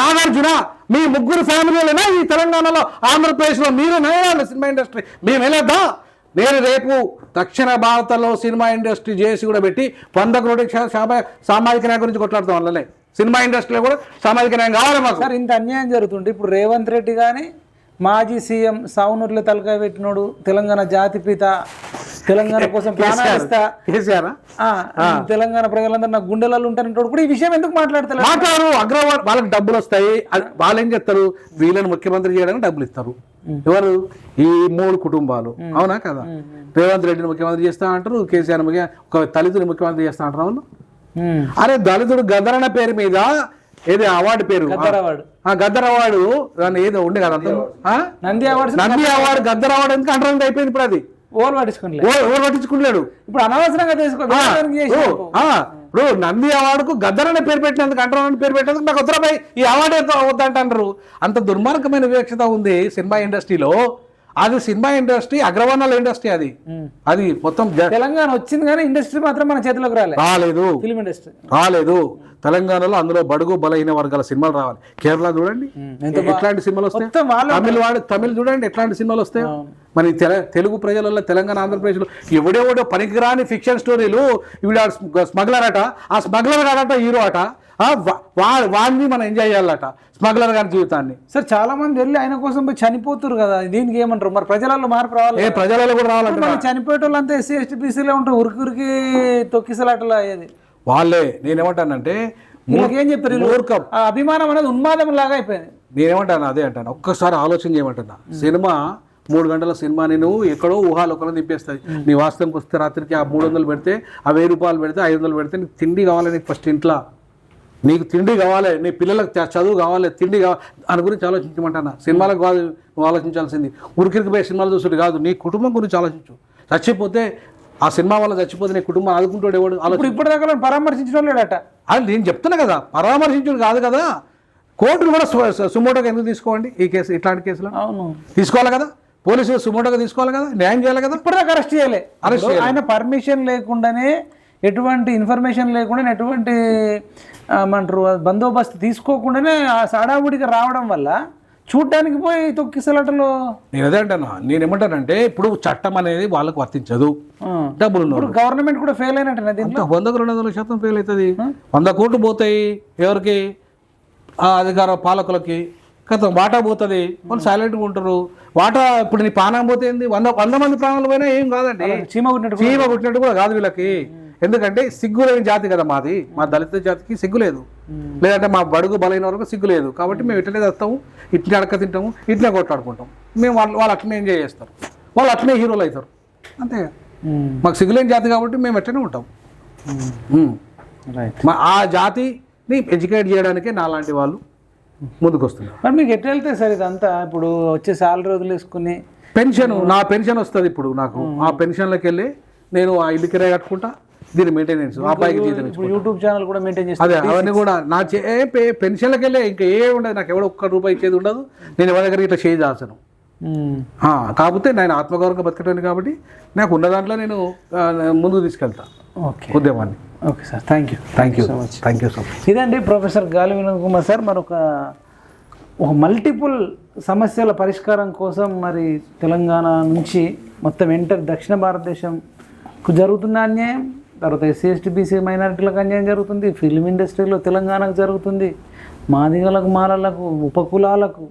నాగార్జున, మీ ముగ్గురు ఫ్యామిలీలైనా ఈ తెలంగాణలో ఆంధ్రప్రదేశ్లో మీరేనా సినిమా ఇండస్ట్రీ? మేము వెళ్ళొద్దా? నేను రేపు దక్షిణ భారతంలో సినిమా ఇండస్ట్రీ చేసి కూడా పెట్టి 100 కోట్ల సామాజిక న్యాయం గురించి కొట్లాడుతాం. వాళ్ళనే సినిమా ఇండస్ట్రీలో కూడా సామాజిక న్యాయం కావాలి మాకు. సార్ ఇంత అన్యాయం జరుగుతుంటే ఇప్పుడు రేవంత్ రెడ్డి కానీ మాజీ సీఎం సావునూరులో తలకాయ పెట్టినోడు, తెలంగాణ జాతిపిత, తెలంగాణ కోసం ప్రాణాలిస్తా కేసీఆర్, తెలంగాణ ప్రజలందరూ నా గుండెలలో ఉంటారంటాడు కూడా ఈ విషయం ఎందుకు మాట్లాడతారు? అగ్రవాల్ వాళ్ళకి డబ్బులు వస్తాయి, వాళ్ళు ఏం చేస్తారు? వీళ్ళని ముఖ్యమంత్రి చేయడానికి డబ్బులు ఇస్తారు. ఎవరు? ఈ 3 కుటుంబాలు. అవునా కదా? రేవంత్ రెడ్డిని ముఖ్యమంత్రి చేస్తా అంటారు, కేసీఆర్ ఒక దళితుని ముఖ్యమంత్రి చేస్తా అంటారు వాళ్ళు. అరే దళితుడు గద్దరన్న పేరు మీద ఏది అవార్డు పేరు గద్దర్ అవార్డు దాన్ని ఏదో ఉండే కదా, నంది అవార్డు గద్దర్ అవార్డు ఎందుకు అంటరానికి అయిపోయింది. ఇప్పుడు అది ఓవర్ పట్టించుకుంటాడు. ఇప్పుడు అనవసరంగా ఇప్పుడు నంది అవార్డుకు గద్దర్ అనే పేరు పెట్టినందుకు, అంటరాని పేరు పెట్టినందుకు నాకు ఉత్తరపై ఈ అవార్డు వద్దంటారు. అంత దుర్మార్గమైన వివక్షత ఉంది సినిమా ఇండస్ట్రీలో. అది సినిమా ఇండస్ట్రీ అగ్రవర్ణాల ఇండస్ట్రీ. అది మొత్తం తెలంగాణ వచ్చింది కానీ ఇండస్ట్రీ మాత్రం మన చేతిలోకి రాలేదు. ఫిల్మ్ ఇండస్ట్రీ రాలేదు తెలంగాణలో. అందులో బడుగు బలహీన వర్గాల సినిమాలు రావాలి. కేరళ చూడండి ఎట్లాంటి సినిమాలు వస్తాయి, తమిళ్ చూడండి ఎట్లాంటి సినిమాలు వస్తాయి. మరి తెలుగు ప్రజలలో తెలంగాణ ఆంధ్రప్రదేశ్లో ఎవడెవడో పనికిరాని ఫిక్షన్ స్టోరీలు. ఇవిడ స్మగ్లర్ అట, ఆ స్మగ్లర్ కాడట హీరో అట, వాడిని మనం ఎంజాయ్ చేయాలట స్మగ్లర్ గారి జీవితాన్ని. సార్ చాలా మంది వెళ్ళి ఆయన కోసం పోయి చనిపోతారు కదా, దీనికి ఏమంటారు? మరి ప్రజలలో మార్పు రావాలి. ప్రజలలో కూడా రావాలంటే చనిపోయే వాళ్ళంతా ఎస్సీ ఎస్టీ బీసీలో ఉంటారు, ఉరికి తొక్కిసలాటలా అయ్యేది వాళ్ళే. నేనేమంటానంటే ఏం చెప్పారు? అభిమానం అనేది ఉన్మాదం లాగా అయిపోయింది. నేనేమంటాను అదే అంటాను, ఒక్కసారి ఆలోచన చేయమంటున్నా. సినిమా 3 గంటల సినిమా నేను ఎక్కడో ఊహాలోకలను తిప్పేస్తుంది. నీ వాస్తవంకి వస్తే రాత్రికి ఆ 300 పెడితే, ఆ 1000 రూపాయలు పెడితే, 500 పెడితే నీకు తిండి కావాలి. నీకు ఫస్ట్ ఇంట్లో నీకు తిండి కావాలి, నీ పిల్లలకు చదువు కావాలి, తిండి కావాలి. దాని గురించి ఆలోచించమంటాను. సినిమాలకు కాదు నువ్వు ఆలోచించాల్సింది, ఉరికిరికి పోయి సినిమాలు చూసుడు కాదు, నీ కుటుంబం గురించి ఆలోచించు. చచ్చిపోతే ఆ సినిమా వల్ల చచ్చిపోతే నీ కుటుంబం ఆదుకుంటాడు ఎవడు? ఇప్పటిదాకా పరామర్శించడం లేడట. అది నేను చెప్తున్నా కదా, పరామర్శించడం కాదు కదా. కోర్టులు కూడా సుమోటోగా ఎందుకు తీసుకోండి ఈ కేసు? ఇట్లాంటి కేసులు తీసుకోవాలి కదా, పోలీసులు సుమోటోగా తీసుకోవాలి కదా, న్యాయం చేయాలి కదా. ఇప్పటిదాకా అరెస్ట్ చేయాలి. ఆయన పర్మిషన్ లేకుండానే, ఎటువంటి ఇన్ఫర్మేషన్ లేకుండా, ఎటువంటి ఏమంటారు బందోబస్తు తీసుకోకుండానే ఆ సాడావుడికి రావడం వల్ల చూడ్డానికి పోయి తొక్కిసలాటలో. నేను అదే అంటాను. నేనేమంటానంటే ఇప్పుడు చట్టం అనేది వాళ్ళకు వర్తించదు, డబ్బులు గవర్నమెంట్ కూడా ఫెయిల్ అయినట్టు 100-200% ఫెయిల్ అవుతుంది. 100 కోట్లు పోతాయి ఎవరికి? ఆ అధికార పాలకులకి. వాటా పోతుంది, వాళ్ళు సైలెంట్గా ఉంటారు. ఇప్పుడు నీ ప్రాణం పోతే ఏంది 100 మంది ప్రాణాలు పోయినా ఏం కాదండి. చీమ కొట్టినట్టు చీమ కొట్టినట్టు కూడా కాదు వీళ్ళకి. ఎందుకంటే సిగ్గు లేని జాతి కదా మాది. మా దళిత జాతికి సిగ్గు లేదు, లేదంటే మా బడుగు బలైన వరకు సిగ్గు లేదు. కాబట్టి మేము ఇట్లనే తెస్తాము, ఇట్లనే అడక తింటాము, ఇట్లనే కొట్లాడుకుంటాం. మేము వాళ్ళు అట్లనే ఎంజాయ్ చేస్తారు, వాళ్ళు అట్లనే హీరోలు అవుతారు. అంతే, మాకు సిగ్గులేని జాతి కాబట్టి మేము ఎట్లనే ఉంటాం. ఆ జాతిని ఎడ్యుకేట్ చేయడానికే నాలాంటి వాళ్ళు ముందుకు వస్తున్నారు. మరి మీకు ఎట్లా వెళ్తే సార్ ఇదంతా? ఇప్పుడు వచ్చే సాలరీ వదిలేసుకుని నా పెన్షన్ వస్తుంది ఇప్పుడు నాకు. ఆ పెన్షన్లోకి వెళ్ళి నేను ఆ ఇల్లు కిరాయి కట్టుకుంటా, దీని మెయింటెనెన్స్, అబ్బాయికి జీతం యూట్యూబ్ ఛానల్ కూడా మెయింటైన్ చేస్తాను. అదే అవన్నీ కూడా నా పెన్షన్లకి వెళ్ళే ఇంకా ఏ ఉండదు. నాకు ఎవడో ₹1 ఇచ్చేది ఉండదు. నేను ఎవరి దగ్గర ఇట్లా చేయి దాల్చను. కాకపోతే నేను ఆత్మగౌరవంగా బతకటాను కాబట్టి నాకు ఉన్న దాంట్లో నేను ముందుకు తీసుకెళ్తా ఉద్యమాన్ని. Okay sir, thank you so much. ఇదండి ప్రొఫెసర్ గాలి వినోద్ కుమార్ సార్. మరి ఒక మల్టిపుల్ సమస్యల పరిష్కారం కోసం మరి తెలంగాణ నుంచి మొత్తం దక్షిణ భారతదేశంకు జరుగుతున్న అన్యాయం, తర్వాత SC, ST, BC మైనారిటీలకు అన్యాయం జరుగుతుంది, ఫిల్మ్ ఇండస్ట్రీలో తెలంగాణకు జరుగుతుంది, మాదిగలకు, మాలలకు, ఉపకులాలకు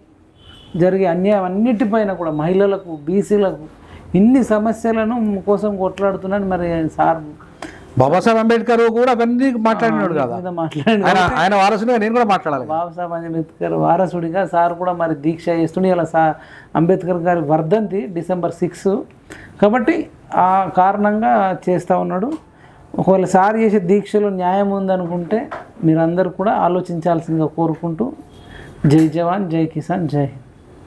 జరిగే అన్యాయం అన్నిటిపైన కూడా, మహిళలకు, బీసీలకు ఇన్ని సమస్యలను కోసం కొట్లాడుతున్నాను. మరి సార్ బాబాసాహెబ్ అంబేద్కర్ కూడా అవన్నీ మాట్లాడినాడు కదా, ఆయన వారసుడిగా నేను కూడా మాట్లాడాలి. బాబాసాహెబ్ అంబేద్కర్ వారసుడిగా సార్ కూడా మరి దీక్ష చేస్తుండే. ఇలా అంబేద్కర్ గారి వర్ధంతి December 6 కాబట్టి ఆ కారణంగా చేస్తూ ఉన్నాడు. ఒకవేళ సార్ చేసే దీక్షలో న్యాయం ఉందనుకుంటే మీరందరూ కూడా ఆలోచించాల్సిందిగా కోరుకుంటూ, జై జవాన్, జై కిసాన్, జై హింద్.